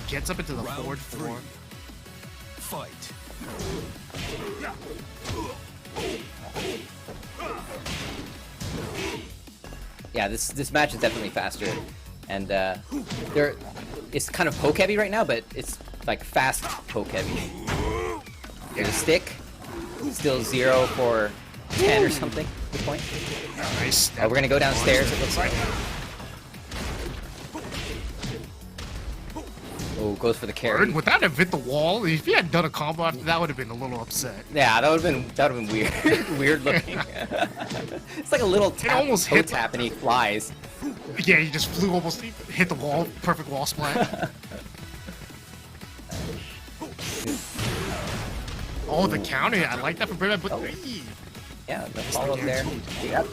Gets up into the Round forward 3. 4. Fight. Yeah, this match is definitely faster, and it's kind of poke heavy right now, but it's like fast poke heavy. There's a stick, still 0 for 10 or something at this point. Nice. Oh, we're gonna go downstairs, it looks like. Oh, goes for the carry. Would that have hit the wall? If he had done a combo after that, would have been a little upset. Yeah, that would have been weird, weird looking. It's like a little tap, almost toe hit- tap, and he flies. Yeah, he just flew almost hit the wall. Perfect wall splat. Oh, the counter! I like that from Breadman, but Yeah, no follow up there. Yep.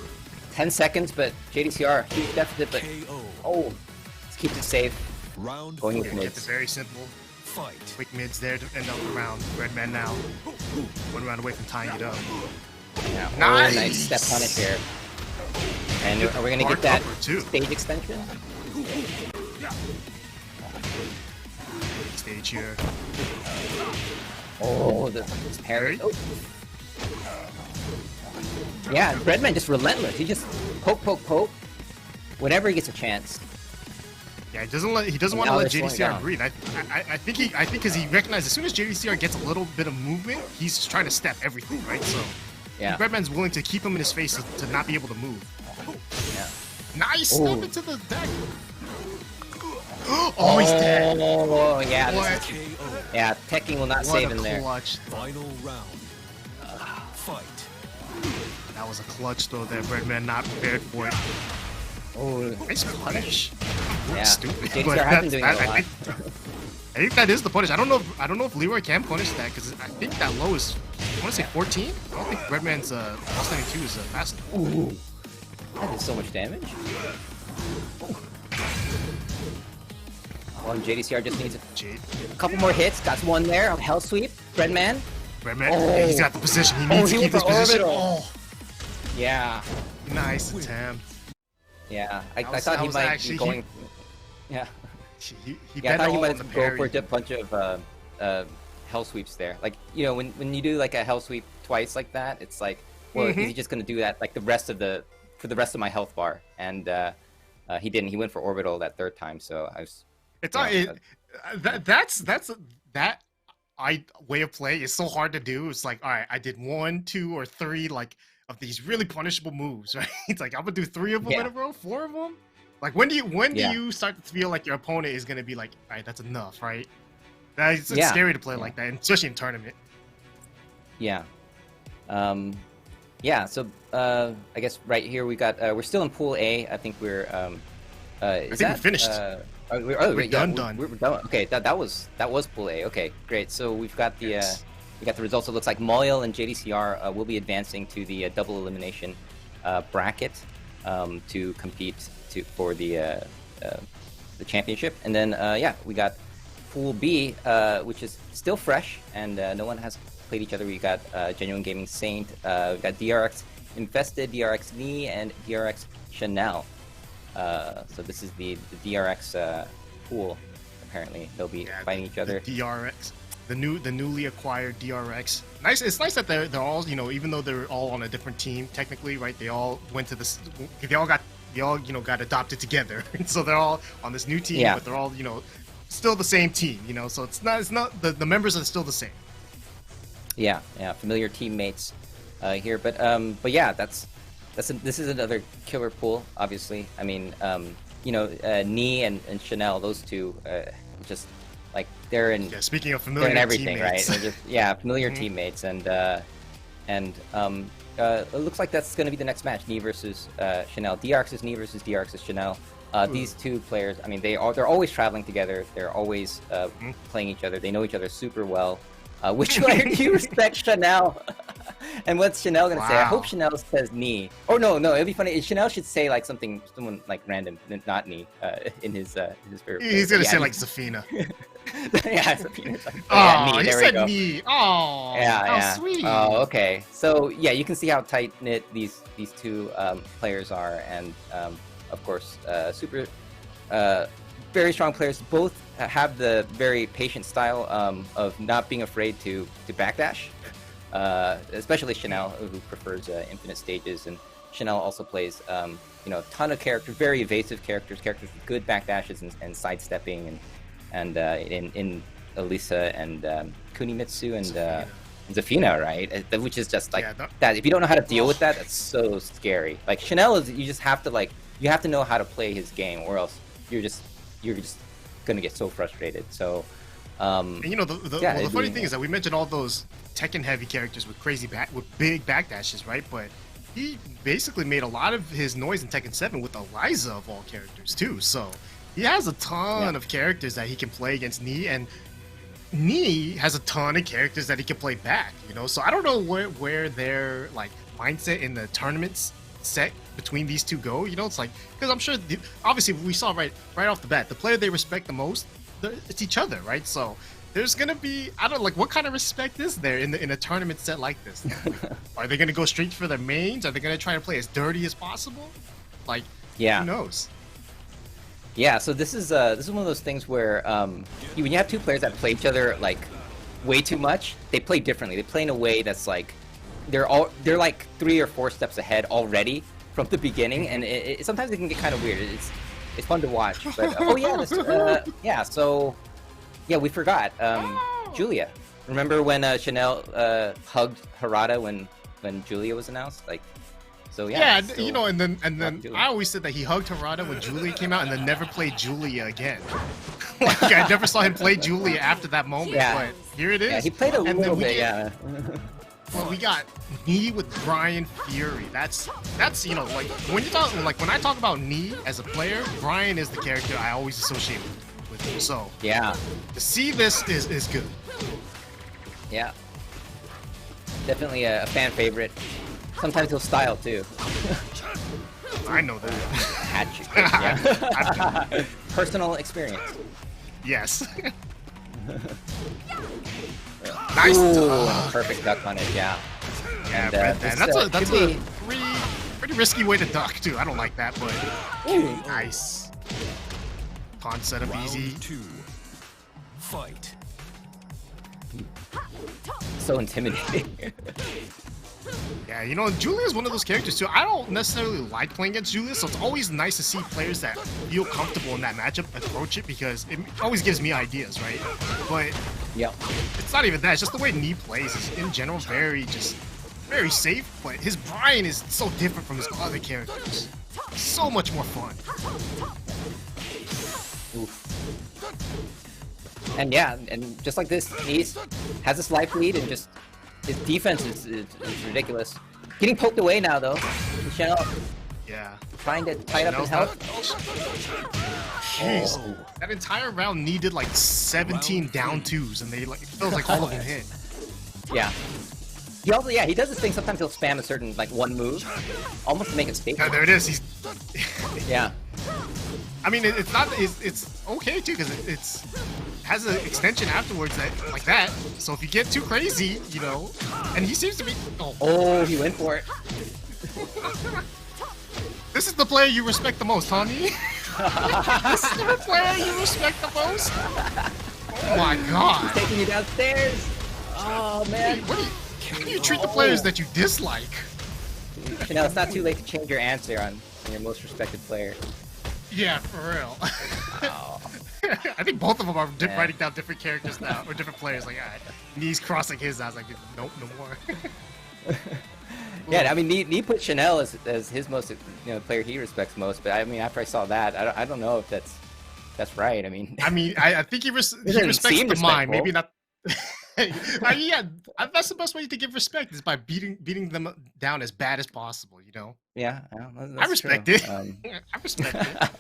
10 seconds, but JDCR, huge deficit, but KO. oh, let's keep it safe. Round Going 4. with kept it mids. very simple. Fight. Quick mids there to end up the round. Breadman now 1 round away from tying it up. Yeah. Nice! Oh, nice step on it here. And are we gonna Hard get that upper, too. stage extension? Stage here. Oh, this parry. Oh. Yeah, Breadman just relentless. He just poke. Whenever he gets a chance. Yeah, he doesn't want to now let they're slowing JDCR down. breathe. I think because he recognized as soon as JDCR gets a little bit of movement, he's just trying to step everything, right? So Yeah. Redman's willing to keep him in his face to not be able to move. Yeah. Nice Ooh. step into the deck. Oh, he's dead. Oh, yeah. What? KO. Yeah, Tekken will not What save a him there. clutch. Final round. Fight. That was a clutch throw there. Redman not prepared for it. Oh, Nice punish. yeah. Stupid. JDCR but has been doing it a lot. I think that is the punish. I don't know if Leroy can punish that because I think that low is, I want to say 14. I don't think Redman's low standing 2 is fast enough. Ooh. That did so much damage. Well, JDCR just needs Jade. a couple more hits. Got one there. Hell sweep. Redman. Redman, Oh. he's got the position. He needs he to keep went this for position. orbital. Oh, Yeah. nice attempt. Yeah. I That was- thought that he was might actually- be going. Yeah. He Yeah, I bet thought he all might on the go for parry. a bunch of hell sweeps there. Like, you know, when you do like a hell sweep twice like that, it's like, well, is he just gonna do that like for the rest of my health bar? And he didn't. He went for orbital that third time. So I was. It's Yeah, all that way of play is so hard to do. It's like, all right, I did 1, 2, or 3 like of these really punishable moves, right? It's like I'm gonna do 3 of them in a row, 4 of them. Like when do you start to feel like your opponent is gonna be like, all right, that's enough, right? It's Yeah. scary to play like that, and especially in tournament. Yeah. Yeah. So I guess right here we got. We're still in Pool A. I think we're. I think we're finished. We're done. We're done. Okay, that was Pool A. Okay, great. So we've got the Yes. we got the results. It looks like Moyle and JDCR will be advancing to the double elimination bracket to compete for the championship. And then yeah, we got Pool B, which is still fresh, and no one has played each other. We got Genuine Gaming Saint, we got DRX Infested, DRX Knee, and DRX Chanel. So this is the DRX pool. Apparently, they'll be fighting each other. The DRX, the newly acquired DRX. Nice. It's nice that they're all, you know, even though they're all on a different team technically, right? They all went to this. They all you know got adopted together, so they're all on this new team, but they're all, you know, still the same team. You know, so it's not the members are still the same. Yeah, familiar teammates here, but yeah, this is another killer pool. Obviously, I mean, you know, Nee and Chanel, those two, just like they're in. Yeah, speaking of they're familiar in everything, teammates. right? They're just, familiar teammates, and it looks like that's going to be the next match: Nee versus Chanel. DRX's Nee versus DRX's Chanel. These two players, I mean, they're always traveling together. They're always playing each other. They know each other super well. Which player do you respect, Chanel? And what's Chanel gonna say? I hope Chanel says Nee. Oh no, it'd be funny. Chanel should say like someone like random, not Nee, in his favorite. He's gonna say like Zafina. Yeah, Zafina. Oh, Nee, he there we said go. Nee. Oh, Yeah, how yeah. sweet. Oh, okay. So yeah, you can see how tight knit these two players are, and of course, super very strong players. Both have the very patient style of not being afraid to backdash. Especially Chanel, who prefers infinite stages, and Chanel also plays you know, a ton of characters, very evasive characters with good backdashes and sidestepping, and in Elisa and Kunimitsu and Zafina, right? Which is just like that. If you don't know how to deal with that, that's so scary. Like Chanel is, you just have to know how to play his game, or else you're just gonna get so frustrated. So. And you know, the funny thing is that we mentioned all those Tekken heavy characters with with big backdashes, right? But he basically made a lot of his noise in Tekken 7 with Eliza of all characters too. So he has a ton of characters that he can play against Nee, and Nee has a ton of characters that he can play back. You know, so I don't know where their like mindset in the tournaments set between these two go. You know, it's like, because I'm sure obviously we saw right off the bat, the player they respect the most, it's each other, right? So there's gonna be, I don't like, what kind of respect is there in a tournament set like this? Are they gonna go straight for their mains? Are they gonna try to play as dirty as possible? Like, who knows? Yeah, so this is one of those things where when you have two players that play each other like way too much, they play differently. They play in a way that's like they're like 3 or 4 steps ahead already from the beginning, and sometimes it can get kind of weird. it's fun to watch. But oh yeah, yeah. So yeah, we forgot. Julia. Remember when Chanel hugged Harada when Julia was announced? Like, so yeah. Yeah, so, you know, and then Julia. I always said that he hugged Harada when Julia came out, and then never played Julia again. Like I never saw him play Julia after that moment. Yeah. But here it is. Yeah, he played a And little then we bit. get- Yeah. Well, we got Knee with Brian Fury. That's you know, like when I talk about Knee as a player, Brian is the character I always associate with him. So Yeah. to see this is good. Yeah. Definitely a fan favorite. Sometimes he'll style too. I know that. Hatchet. Yeah. Personal experience. Yes. Nice. Ooh, perfect duck on it. Yeah. Yeah, And, Brent, this, that's should a be- pretty risky way to duck too. I don't like that, but Ooh. nice. Con set up easy. Round 2. Fight. So intimidating. Yeah, you know, Julia is one of those characters too. I don't necessarily like playing against Julia, so it's always nice to see players that feel comfortable in that matchup approach it because it always gives me ideas, right? But Yep. it's not even that. It's just the way Nee plays is in general very safe. But his Brian is so different from his other characters. So much more fun. Oof. And yeah, and just like this, he has this life lead and just his defense is ridiculous. Getting poked away now though. Chanel Yeah. trying to tie it up in health. Jeez. Oh. That entire round needed like 17 down twos, and they like it feels like all of them hit. Yeah. He also, yeah, he does this thing. Sometimes he'll spam a certain like one move, almost to make it Yeah, staple. there it is. He's. Yeah. I mean, it's not. It's okay too because it's has an extension afterwards that like that. So if you get too crazy, you know, and he seems to be. Oh, Oh, he went for it. this is the player you respect the most, honey. This is the player you respect the most. Oh my god. Taking you downstairs. Oh man. How do you treat the players that you dislike? Chanel, it's not too late to change your answer on your most respected player. Yeah, for real. Oh. I think both of them are Yeah. writing down different characters now, or different players. Like, alright, Knee's crossing his. I was like, nope, no more. Yeah, I mean, Nee put Chanel as his most, player he respects most. But I mean, after I saw that, I don't know if that's right. I mean, I think he doesn't respects seem the mind. Maybe respectful. not. Yeah, that's the best way to give respect is by beating them down as bad as possible. You know. yeah, I respect true. it. I respect it.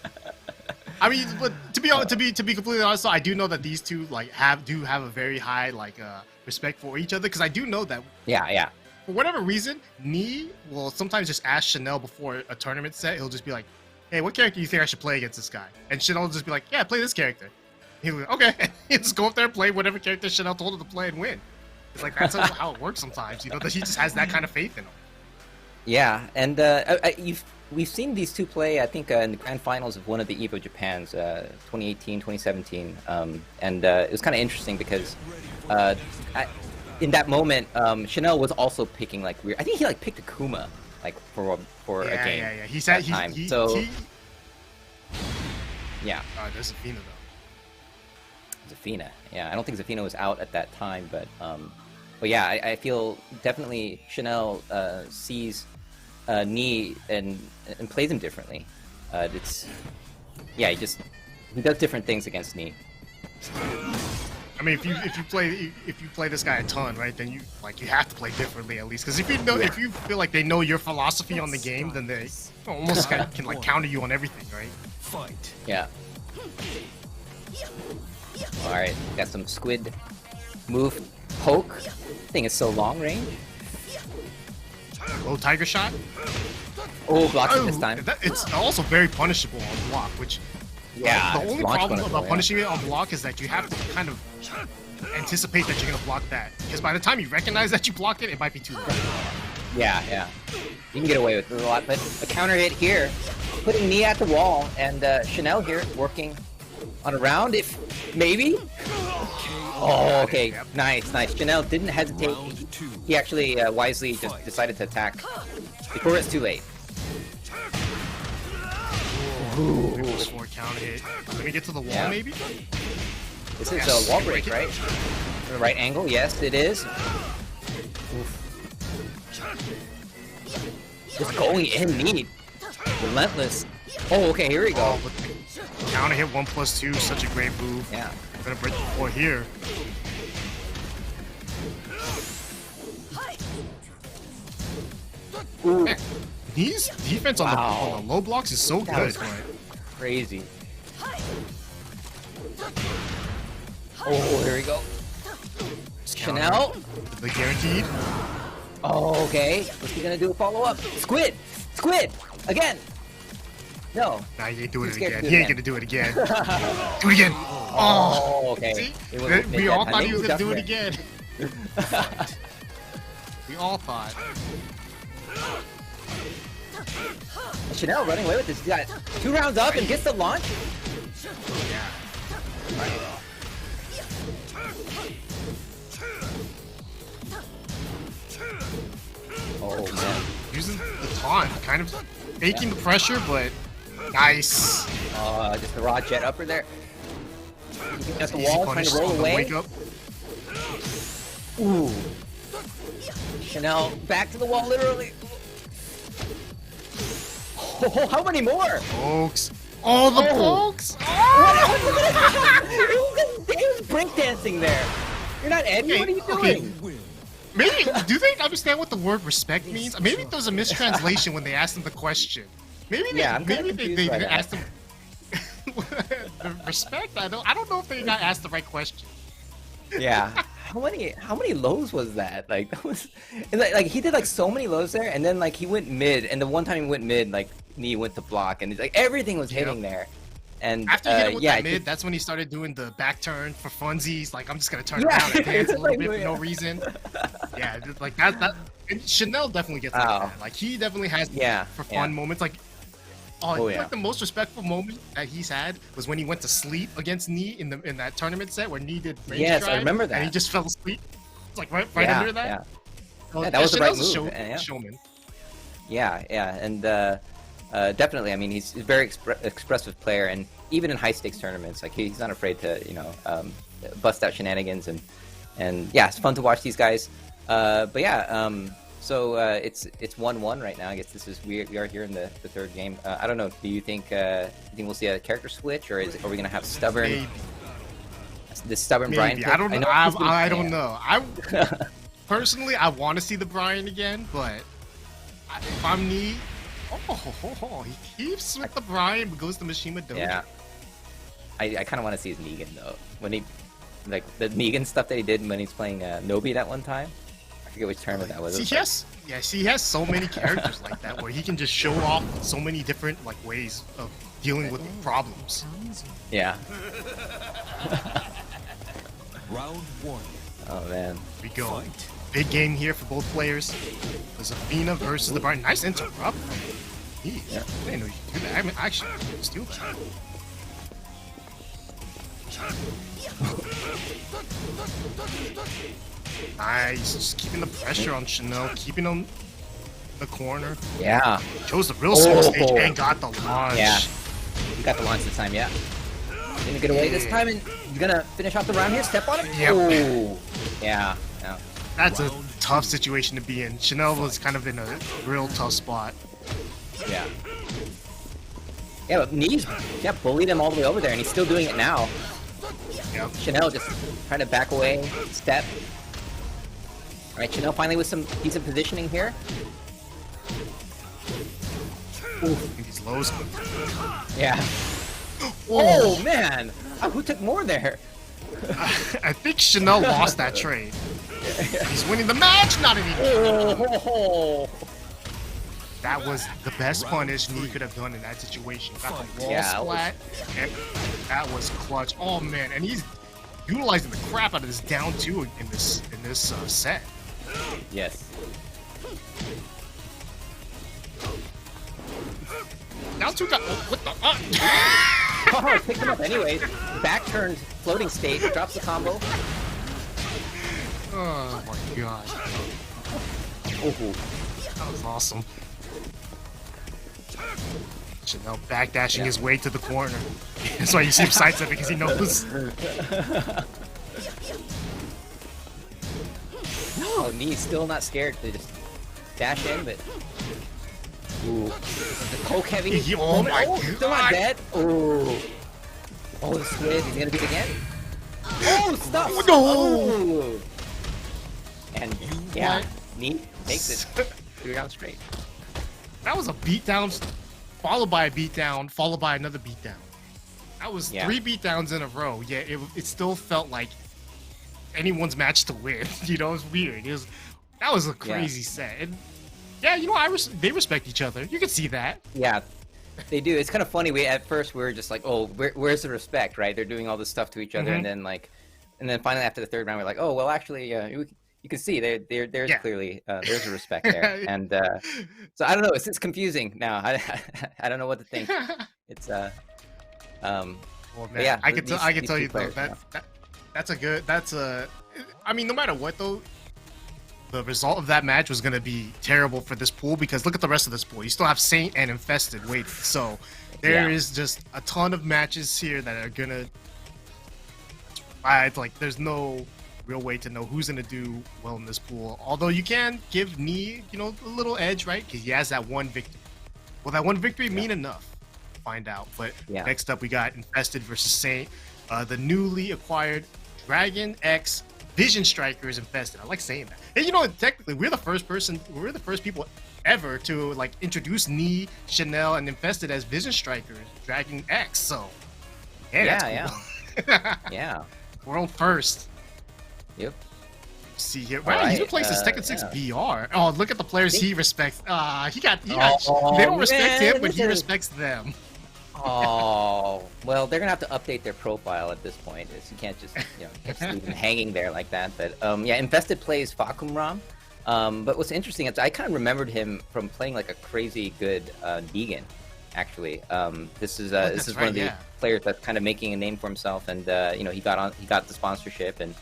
I mean, but to be completely honest, though, I do know that these two like have a very high respect for each other because I do know that Yeah. for whatever reason, Nee will sometimes just ask Chanel before a tournament set. He'll just be like, "Hey, what character do you think I should play against this guy?" And Chanel will just be like, "Yeah, play this character." He'll be like, "Okay." He'll just go up there and play whatever character Chanel told him to play and win. It's like that's how it works sometimes, you know. That he just has that kind of faith in him. Yeah, and we've seen these two play, I think, in the grand finals of one of the EVO Japans, 2018, 2017, and it was kind of interesting because in that moment, Chanel was also picking like weird. I think he like picked Akuma like for a game. Yeah. He said that he. time. Yeah, There's Zafina though. Zafina. Yeah, I don't think Zafina was out at that time, but yeah, I feel definitely Chanel sees Nee and plays him differently. He does different things against Nee. I mean, if you play this guy a ton, right? Then you have to play differently at least. Because if you feel like they know your philosophy on the game, then they almost can like counter you on everything, right? Fight. Yeah. All right, got some squid move poke. Thing is so long range. Oh, tiger shot. Oh, blocks it this time. It's also very punishable on block, which Yeah. the it's only launch problem punishable, about yeah. punishing it on block is that you have to kind of anticipate that you're gonna block that. Because by the time you recognize that you blocked it, it might be too late. Yeah. You can get away with it a lot, but a counter hit here, putting Nee at the wall, and Chanel here working on a round, if maybe. Oh, okay, Yep. nice. Chanel didn't hesitate. Round 2. He actually wisely just decided to attack before it's too late. +4 counter hit. Let me get to the wall, maybe? This is a wall break, right? The right angle? Yes, it is. Oof. Just going in neat. Relentless. Oh, okay, here we go. Oh, but counter hit 1+2, such a great move. Yeah. I'm gonna break the floor here. Ooh. Man, Knee's defense on the low blocks is so That good. was But crazy. Oh, here we go. Chanel. the guaranteed. Oh, okay. What's he gonna do? Follow up. Squid. Squid. Again. No. Nah, he ain't doing He's it scared again. to do He it ain't gonna do it again. Do it again. Oh, okay. see? It was- We all thought he was gonna got do it there. again. We all thought. Chanel running away with this. He's got 2 rounds up and gets the launch. Oh man. Using the taunt, kind of faking the pressure, but nice. Just the raw jet upper there. Keeping at the Easy wall, trying punish to roll on the away. wake up. Ooh. Chanel back to the wall, literally. Oh, how many more? Pokes. Oh, the pokes. He was breakdancing there. You're not Eddie. What are you doing? Maybe, do they understand what the word respect means? Maybe there's a mistranslation when they asked them the question. Maybe they, Yeah, I'm kinda maybe they confused by didn't that. ask them the respect. I don't know if they got asked the right question. Yeah. How many lows was that? Like that was, and like he did like so many lows there, and then like he went mid, and the one time he went mid, like knee went to block, and it's like everything was hitting there. And After he hit him with yeah, that mid, that's when he started doing the back turn for funsies. Like, I'm just gonna turn Yeah. around and dance a little bit for Yeah. no reason. Yeah, just like that. And Chanel definitely gets like that. Like, he definitely has for fun moments. Like, I feel like the most respectful moment that he's had was when he went to sleep against Nee in that tournament set where Nee did range Yes, I drive, remember that. and he just fell asleep. It's like right Yeah, under that. yeah. Well, Yeah, that was the right Chanel's a move, yeah. showman. Yeah, and definitely. I mean, he's a very expressive player, and even in high stakes tournaments, like he's not afraid to bust out shenanigans, and yeah, it's fun to watch these guys. But yeah, so it's 1-1 right now. I guess we are here in the third game. I don't know. Do you think we'll see a character switch, or are we gonna have stubborn? Maybe. This stubborn Brian. Maybe. Pick? I don't know. he's been- I don't know. Personally, I want to see the Brian again, but if I'm Nee, he keeps with the Brian, but goes to Mishima Dojo. Yeah. I kind of want to see his Negan though. When he, like the Negan stuff that he did when he's playing Nobi that one time. I forget which tournament that was. See, he has so many characters like that where he can just show off so many different like ways of dealing with problems. Yeah. Round 1. Oh man. Here we go. Fight. Big game here for both players. There's Athena versus the Brian. Nice interrupt. I didn't know you could do that. I mean, actually, let's do that. Nice. Just keeping the pressure on Chanel, keeping him in the corner. Yeah. Chose the real small stage and got the launch. Yeah. He got the launch this time. Yeah. Gonna get away this time, and he's gonna finish off the round here. Step on it. Yep. Ooh. Yeah. Yeah. That's a tough situation to be in. Chanel was kind of in a real tough spot. Yeah. Yeah, but Nee's bullied him all the way over there, and he's still doing it now. Yep. Chanel just trying to back away, step. All right, Chanel finally with some decent positioning here. These lows. Yeah. Oh man, who took more there? I think Chanel lost that trade. He's winning the match, not anymore. Oh. That was the best punish Nee could have done in that situation. Got the wall Yeah, splat, and that was clutch. Oh man, and he's utilizing the crap out of this down two in this set. Yes. Down two got what the? Oh, picked him up anyways. Back turns, floating state, drops the combo. Oh my god, Oh. that was awesome. Chanel backdashing Yeah. his way to the corner. That's why you see him sidestep because he knows. Oh, Nee's still not scared to just dash in, but ooh, the poke heavy. Oh my Still not God. dead. Ooh. Oh, the squid. He's gonna do it again. Oh, stop! No. Oh. And yeah, What? Nee takes it 3 rounds straight. That was a beatdown, followed by a beatdown, followed by another beatdown. That was Yeah. 3 beatdowns in a row. Yeah, it still felt like anyone's match to win. You know, it's weird. That was a crazy set. And yeah, you know, they respect each other. You can see that. Yeah, they do. It's kind of funny. At first we were just like, oh, where's the respect, right? They're doing all this stuff to each other, and then finally after the third round, we're like, oh, well, actually, you can see there's clearly there's a respect there, and so I don't know. It's confusing now. I don't know what to think. It's Well, man, but yeah, I can these tell two you though players, I mean, no matter what though, the result of that match was gonna be terrible for this pool because look at the rest of this pool. You still have Saint and Infested waiting, so there is just a ton of matches here that are gonna. Like, there's no real way to know who's gonna do well in this pool. Although you can give Nee, you know, a little edge, right? Because he has that one victory. Will that one victory mean enough? Find out. But next up, we got Infested versus Saint. The newly acquired Dragon X Vision Strikers Infested. I like saying that. And you know, technically, we're the first people ever to like introduce Nee, Chanel, and Infested as Vision Strikers, Dragon X. So yeah, yeah. World first. Yep. See here. Wow, he's been playing since Tekken 6 VR. Oh, look at the players he respects. They don't respect him, but he respects them. Oh, well, they're gonna have to update their profile at this point. You can't just leave them hanging there like that. But yeah, Infested plays Fakumram. But what's interesting is I kind of remembered him from playing like a crazy good Negan. Actually, this is one of the players that's kind of making a name for himself, and he got the sponsorship, and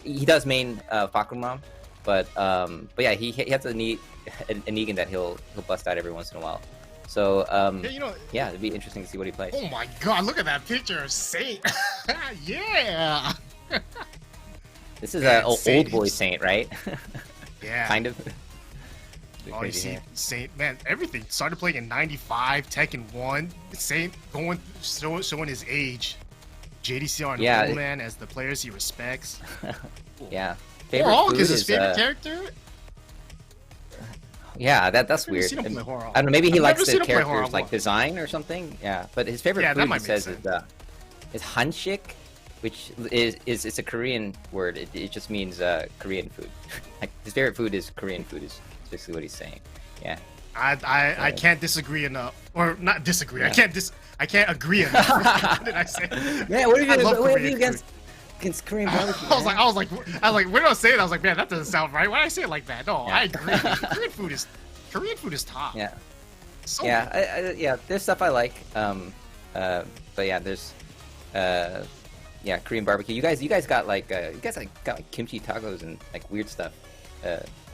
he does main Fakumram, but yeah, he has a Negan that he'll bust out every once in a while. So it'd be interesting to see what he plays. Oh my God, look at that picture of Saint. Yeah. This is an old boy Saint, right? Yeah. Kind of. Oh, you see, Saint, man, everything started playing in '95, Tekken 1. Saint showing his age. JDCR and Roman as the players he respects. Yeah. Horhawk is his favorite character. Yeah, that's weird. I don't know. Maybe he likes the character's like design or something. Yeah, but his favorite food he says is hanshik, which is it's a Korean word. It just means Korean food. Like his favorite food is Korean food. Is basically what he's saying. Yeah. I can't disagree enough, or not disagree. Yeah. I can't agree enough. What did I say? Yeah, what have you against Korean barbecue? I was like, when I was saying it, I was like, man, that doesn't sound right. Why did I say it like that? No, I agree. Korean food is top. Yeah. So yeah, there's stuff I like. But yeah, there's Korean barbecue. You guys got like kimchi tacos and like weird stuff.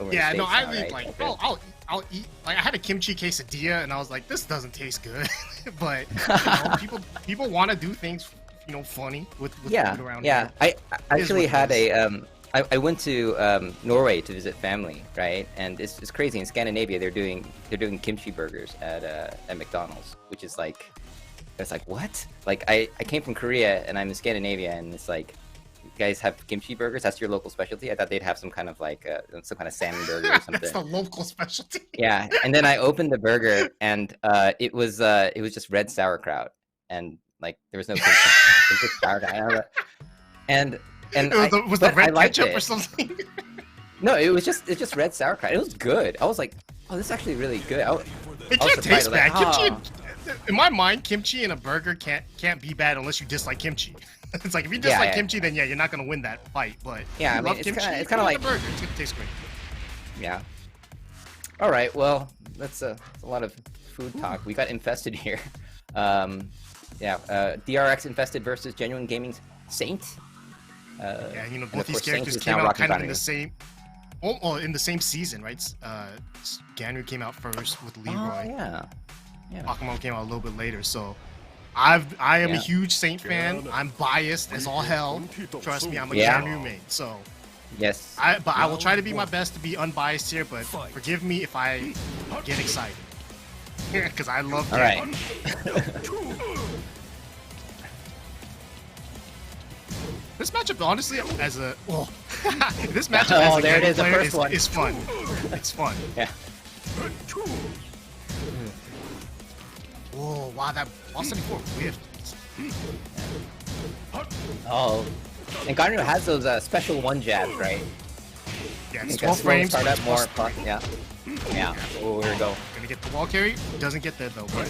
Over in the States I eat like I'll eat like I had a kimchi quesadilla and I was like, this doesn't taste good. But people want to do things funny with food around here. I actually had I went to Norway to visit family, right? And it's crazy. In Scandinavia, they're doing kimchi burgers at McDonald's, which is like, it's like, what? Like I came from Korea and I'm in Scandinavia, and it's like, you guys have kimchi burgers? That's your local specialty? I thought they'd have some kind of like some kind of salmon burger or something. That's the local specialty. Yeah, and then I opened the burger and it was just red sauerkraut, and like there was no kimchi. It was just sauerkraut. And was the red ketchup or something? No, it's just red sauerkraut. It was good. I was like, oh, this is actually really good. It can't taste bad. Kimchi, in my mind, kimchi in a burger can't be bad unless you dislike kimchi. It's like if you dislike kimchi, then you're not gonna win that fight. But yeah, I mean, it's kind of like a burger. It's gonna taste great. Yeah. All right. Well, that's a lot of food talk. We got Infested here. DRX Infested versus Genuine Gaming's Saint. Both these characters came out kind of in the same. in the same season, right? Ganru came out first with Leroy. Oh, yeah. Yeah. Pokemon came out a little bit later, so I am a Yeah. huge Saint fan. I'm biased as all hell. Trust me, I'm a Yeah. Ganryu main. So Yes. I will try to be my best to be unbiased here, but forgive me if I get excited. Because I love All right. This matchup, honestly, as a this matchup as a there it Ganryu is, the player first one. is fun. It's fun. Yeah. Whoa! Wow, that 174 whiffed. Oh. And Ganryu has those special one jabs, right? Yeah, I it's think 12 that's frames. start up more. plus- Yeah. Yeah. Oh, here we go. Gonna get the wall carry. Doesn't get there though, but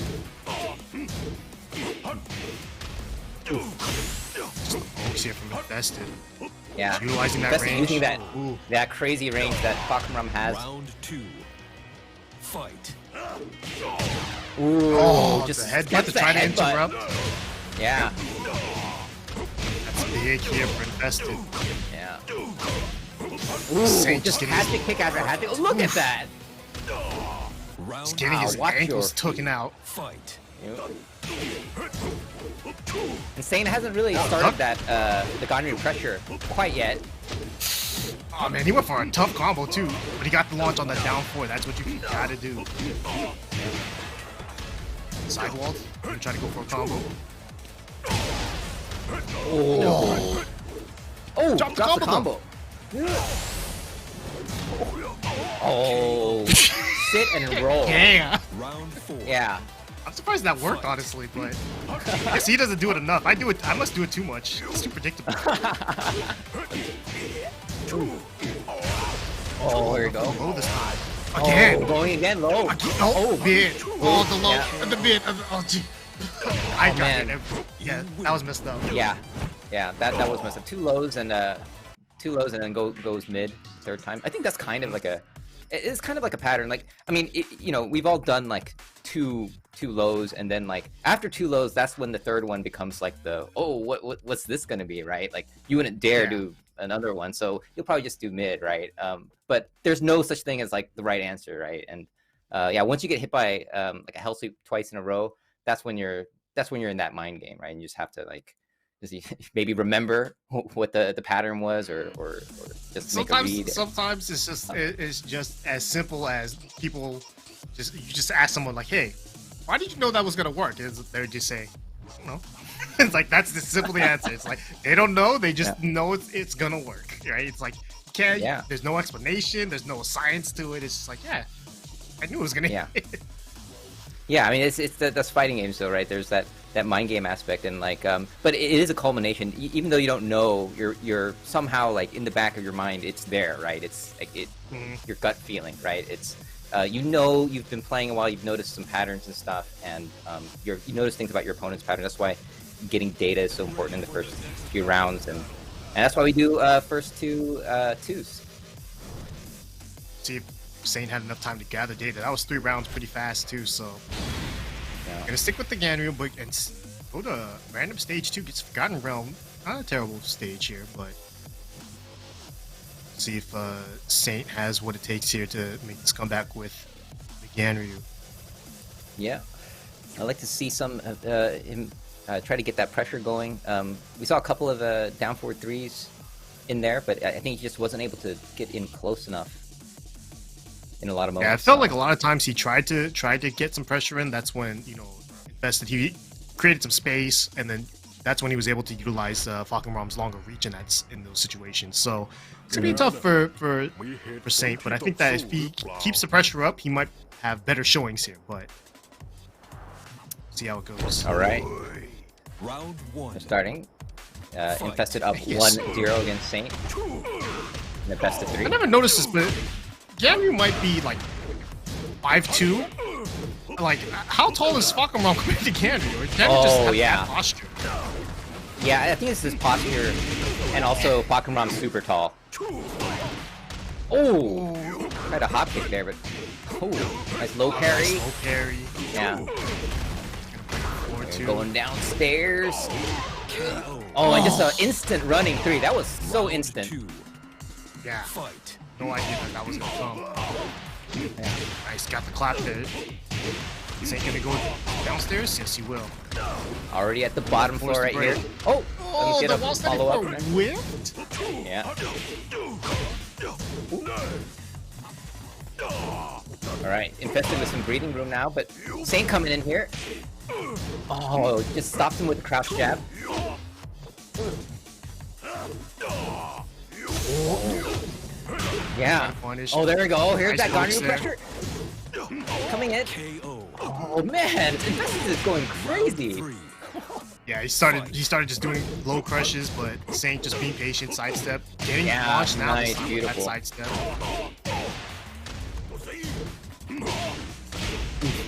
just the pokes here from Infested. Yeah. Utilizing that Best range. using that Ooh. that crazy range that Pokemon has. Round 2. Fight. Ooh, Oh, just the headbutt gets to the try to headbutt. interrupt. Yeah. That's big here for Infested. Yeah. Ooh, Saint just getting had his- to kick after had to. Oh, look at that. Round He's getting his watch ankles your- taken out. fight. And Sane hasn't really started that the Ganryu pressure quite yet. Oh man, he went for a tough combo too, but he got the launch on that down 4. That's what you gotta do. Sidewalled. Gonna try to go for a combo. Oh, oh, Drop drops the the combo, combo. Oh, sit and roll. Yeah. Round 4. Yeah. I'm surprised that worked honestly, but I guess he doesn't do it enough. I do it. I must do it too much. It's too predictable. Oh, here we go. Low this time. Oh, Again. going again low. Oh, mid. Oh, the low. Yeah. The mid. Oh, gee. I got man. it. Yeah, that was messed up. Yeah, yeah, that was messed up. Two lows and then goes mid third time. I think that's kind of like it's kind of like a pattern. Like, I mean, we've all done like two lows, and then like after two lows, that's when the third one becomes like what's this gonna be, right? Like you wouldn't dare do another one, so you'll probably just do mid, right? But there's no such thing as like the right answer, right? And yeah, once you get hit by like a hell sweep twice in a row, that's when you're in that mind game, right? And you just have to like maybe remember what the pattern was, or just make a read. Sometimes it's just as simple as you just ask someone like, "Hey, why did you know that was gonna work?" They're just saying, "I don't know." It's like that's the simple answer. It's like they don't know, they just know it's gonna work, right? It's like there's no explanation, there's no science to it. It's just like, yeah, I knew it was gonna hit. Yeah, I mean that's fighting games though, right? There's that mind game aspect, and like but it is a culmination. Even though you don't know, you're somehow like in the back of your mind, it's there, right? It's like your gut feeling, right? It's you've been playing a while, you've noticed some patterns and stuff, and you notice things about your opponent's pattern. That's why getting data is so important in the first few rounds, and that's why we do first twos. See if Saint had enough time to gather data. That was 3 rounds pretty fast too, so gonna stick with the Ganryu, but and go to random stage 2. Gets Forgotten Realm. Not a terrible stage here, but see if Saint has what it takes here to make this comeback with the Ganryu. Yeah, I'd like to see some him try to get that pressure going. We saw a couple of down forward threes in there, but I think he just wasn't able to get in close enough in a lot of moments. Yeah, it felt like a lot of times he tried to get some pressure in. That's when Infested, he created some space, and then that's when he was able to utilize Falkenraum's longer reach in those situations. So it's gonna be tough for Saint, but I think that if he keeps the pressure up, he might have better showings here. But see how it goes. All right, Round 1. starting. Infested up Yes. 1-0 against Saint in the best of 3. I never noticed this, but Ganryu might be like 5'2". Like, how tall is Falkenraum compared to Ganryu? Or Ganryu just has bad posture. Yeah, I think it's his posture, and also Pokemon super tall. Oh, tried a hop kick there, but nice low carry. Nice low carry. Yeah, 4-2. going downstairs. Oh, and just an instant running 3. That was so instant. 2. Yeah, Fight. no idea that was gonna come. Nice, got the clap there. Saint gonna go downstairs? Yes, he will. Already at the bottom Force floor the right here. break. Oh, let me Oh, get the a wall standing follow for up. whipped? Yeah. All right, infested with some breathing room now, but Saint coming in here. Oh, just stops him with the crouch jab. Yeah. Punish. Oh, there we go. Oh, here's Nice that pokes Ganryu there. pressure. Coming in. KO. Oh man, infested is going crazy. 3. Yeah, he started just doing low crushes, but Saint just being patient, sidestep, getting Yeah, launched now. nice, This time with beautiful. that sidestep.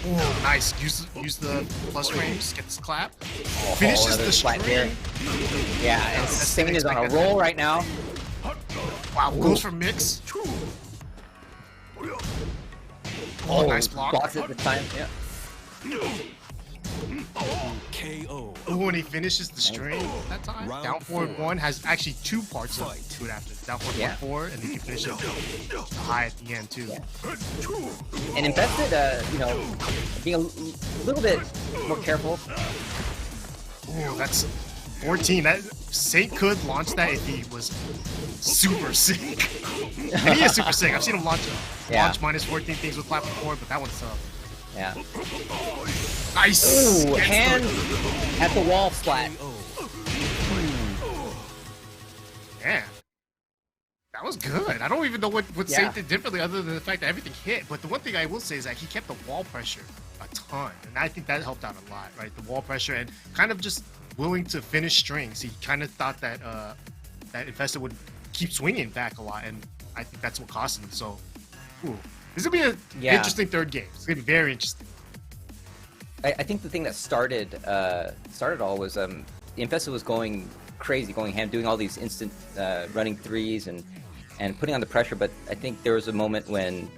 Ooh, nice. Use the plus frames, gets clap. Finishes another the splat string. here. Yeah, and That's Saint is on a unexpected. roll right now. Wow, goes for mix. Oh, nice block. Blocks at the time. Yeah. KO. Ooh, and he finishes the string that time. Round Down forward 4. 1 has actually 2 parts of Fight. to it after. Down forward Yeah. 4, and then you can finish it high at the end too. And invested, you know, being a little bit more careful. Ooh, that's 14. That Saint could launch that if he was super sick. And he is super sick. I've seen him launch Yeah. minus 14 things with platform 4, but that one's tough. Yeah. Nice. Ooh, Gets hand the- at the wall splat. Man, that was good. I don't even know what Yeah. Saint did differently other than the fact that everything hit. But the one thing I will say is that he kept the wall pressure a ton, and I think that helped out a lot, right? The wall pressure and kind of just willing to finish strings. He kind of thought that that Infested would keep swinging back a lot, and I think that's what cost him. So, ooh, this will be an Yeah. interesting third game. It's gonna be very interesting. I think the thing that started all was Infested was going crazy, going ham, doing all these instant running threes and putting on the pressure. But I think there was a moment when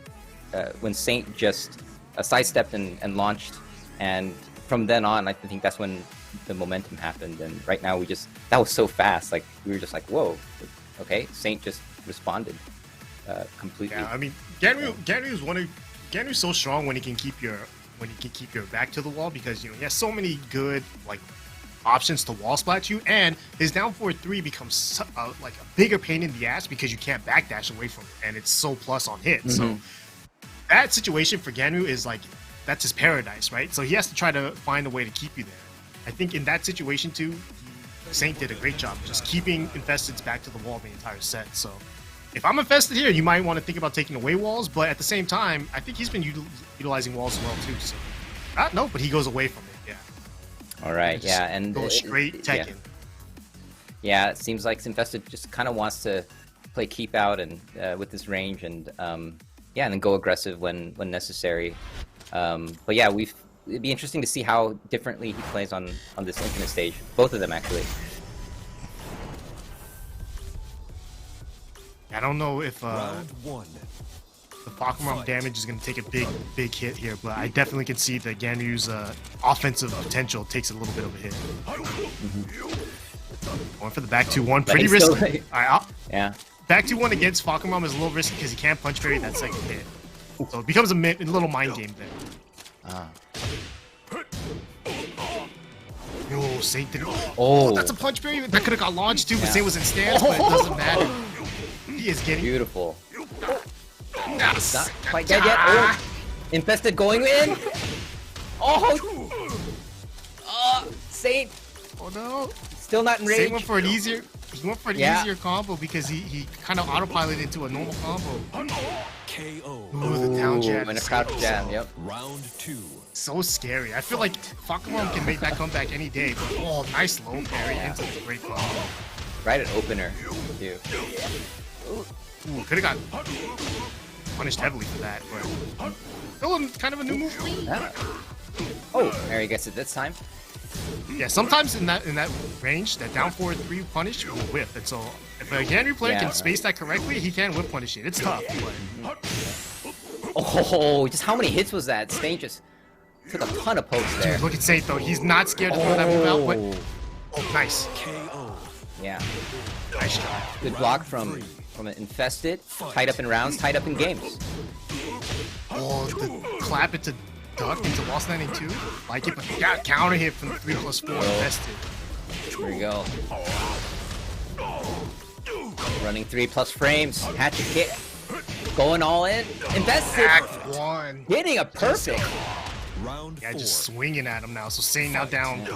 Saint just sidestepped and launched, and from then on, I think that's when the momentum happened. And right now, that was so fast. Like we were just like, whoa, okay. Saint just responded completely. Yeah, I mean, Ganryu's so strong when he can keep your back to the wall, because he has so many good like options to wall splat you, and his down forward 3 becomes like a bigger pain in the ass because you can't backdash away from it, and it's so plus on hit. So that situation for Ganryu is like, that's his paradise, right? So he has to try to find a way to keep you there. I think in that situation too, Saint did a great job just keeping Infested's back to the wall the entire set. So if I'm Infested here, you might want to think about taking away walls, but at the same time, I think he's been utilizing walls well too. So no, but he goes away from it. Yeah. All right, Just yeah, and go straight Tekken. Yeah, it seems like Infested just kind of wants to play keep out and with this range, and and then go aggressive when necessary. But yeah, it'd be interesting to see how differently he plays on this Infinite stage. Both of them actually. I don't know if Round 1. the Fakumram Fight. damage is going to take a big hit here, but I definitely can see that Ganryu's offensive potential takes a little bit of a hit. Going for the back 2-1, pretty he's still- risky. All right, Yeah. back 2-1 against Fakumram is a little risky because he can't punch parry that second hit. So it becomes a little mind game there. Ah. Yo, Saint did it. Oh. That's a punch parry. That could have got launched too, but Yeah. Saint was in stance, but it doesn't matter. He is getting... Beautiful. Yes. Not quite dead yet. Oh. Infested going in. Oh. Saint Oh no. still not in Saint range. went for an easier... He went for an Yeah. easier combo because he kind of autopiloted into a normal combo. KO. Ooh, the down jab. And a crouch jab. Yep. Round 2. So scary. I feel like Fakumram can make that comeback any day. But, oh, nice low parry into the great combo. Right at opener. Too. Ooh, could have got punished heavily for that, but still kind of a new move for me. Yeah. Oh, there he gets it this time. Yeah, sometimes in that range, that down forward 3 punish will whip. And so if a Ganryu player Yeah, can right. space that correctly, he can whip punish it. It's tough, but Oh, just how many hits was that? Saint just took a ton of pokes there. dude, look at Saint though. He's not scared to throw that move out, but oh, nice. KO. Yeah. Nice job. Good block from an Infested. Tied up in rounds, tied up in games. Oh, the clap into duck into lost landing 2. Like it, but got counter hit from the 3+4 invested. Here we go. Running 3+ frames. Hatchet kick. Going all in. Invested. Act 1. Hitting a perfect. Round Yeah, 4. just swinging at him now. So Saint now down.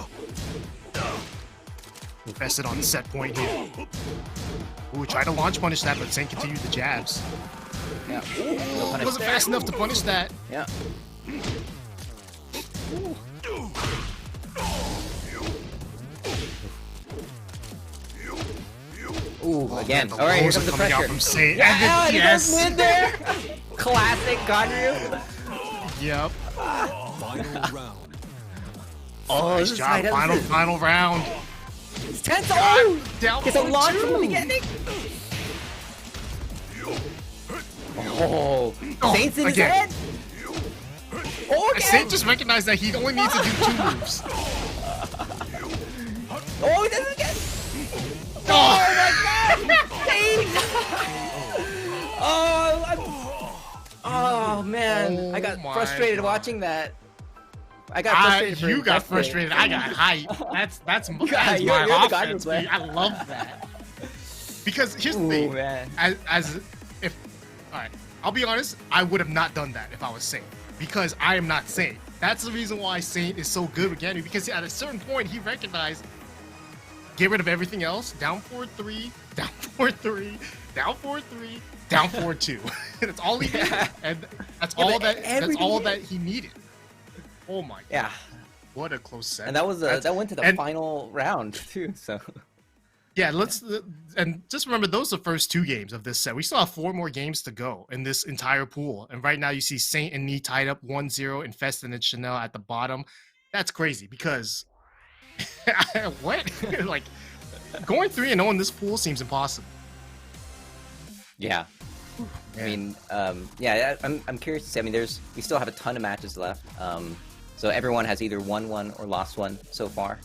Invested on the set point here. Ooh, tried to launch punish that, but Saint continued the jabs. Yeah. Ooh, wasn't fast enough to punish that. Yeah. Ooh, again. The All right, here lows comes the are coming out pressure. from Saint. Yeah, And he the, goes yes. mid there. Classic Ganryu. Yep. Final round. Oh, Nice this job. is Final round. It's tense. Oh, Down gets a for launch from the 2. beginning. Oh, Saint's in his again. head. Oh, again. Saint just recognized that he only needs to do 2 moves. Oh, he does it again. Oh, Oh my God, Saint. Oh man, I got Oh my frustrated God. watching that. I got frustrated. for you got investing. frustrated. I got hype. That's Yeah, my you're the God offense. player. I love that. Because here's the Ooh, thing. man. As if, all right, I'll be honest. I would have not done that if I was Saint, because I am not Saint. That's the reason why Saint is so good with Ganryu, because at a certain point he recognized, get rid of everything else. Down 4-3, down 4-3, down 4-3, down 4-2. That's all he needed, and that's Yeah, all but that. That's everything- all that he needed. Oh my God. Yeah, What a close set. and that was that went to the and- final round too. So Yeah, and just remember those are the first 2 games of this set. We still have 4 more games to go in this entire pool. And right now you see Saint and Knee tied up 1-0, Infested and Chanel at the bottom. That's crazy because what? Like going 3-0 in this pool seems impossible. yeah, I mean, yeah, I'm curious to see. I mean, we still have a ton of matches left. So everyone has either won one or lost one so far.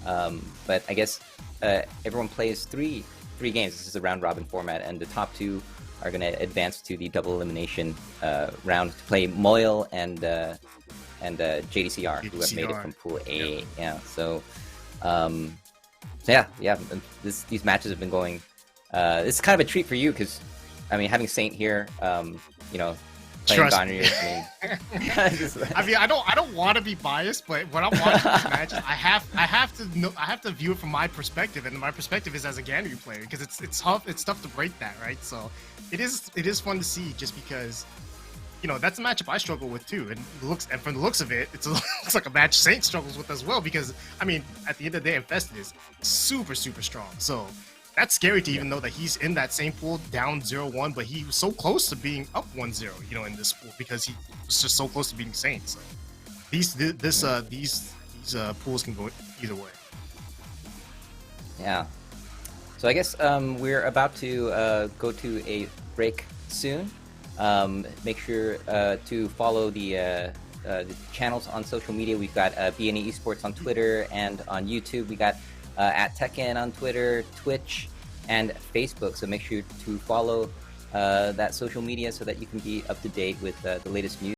But I guess everyone plays three games. This is a round robin format, and the top 2 are going to advance to the double elimination round to play Moyle and JDCR, who have made it JDCR. from Pool A. Yep. Yeah, so yeah. These matches have been going. It's kind of a treat for you because, I mean, having Saint here, you know, playing Trust Ganryu. I mean, I don't want to be biased, but when I'm watching these matches, I have to view it from my perspective, and my perspective is as a Ganryu player, because it's tough to break that, right? So it is fun to see, just because, you know, that's a matchup I struggle with too, and from the looks of it, it looks like a match Saint struggles with as well, because I mean, at the end of the day, Infested is super strong, so. That's scary to even know that he's in that same pool down 0-1, but he was so close to being up 1-0, you know, in this pool, because he was just so close to beating Saint. So these pools can go either way. Yeah. So I guess we're about to go to a break soon. Make sure to follow the channels on social media. We've got BNE Esports on Twitter and on YouTube. We got at TEKKEN on Twitter, Twitch, and Facebook. So make sure to follow that social media so that you can be up to date with the latest news.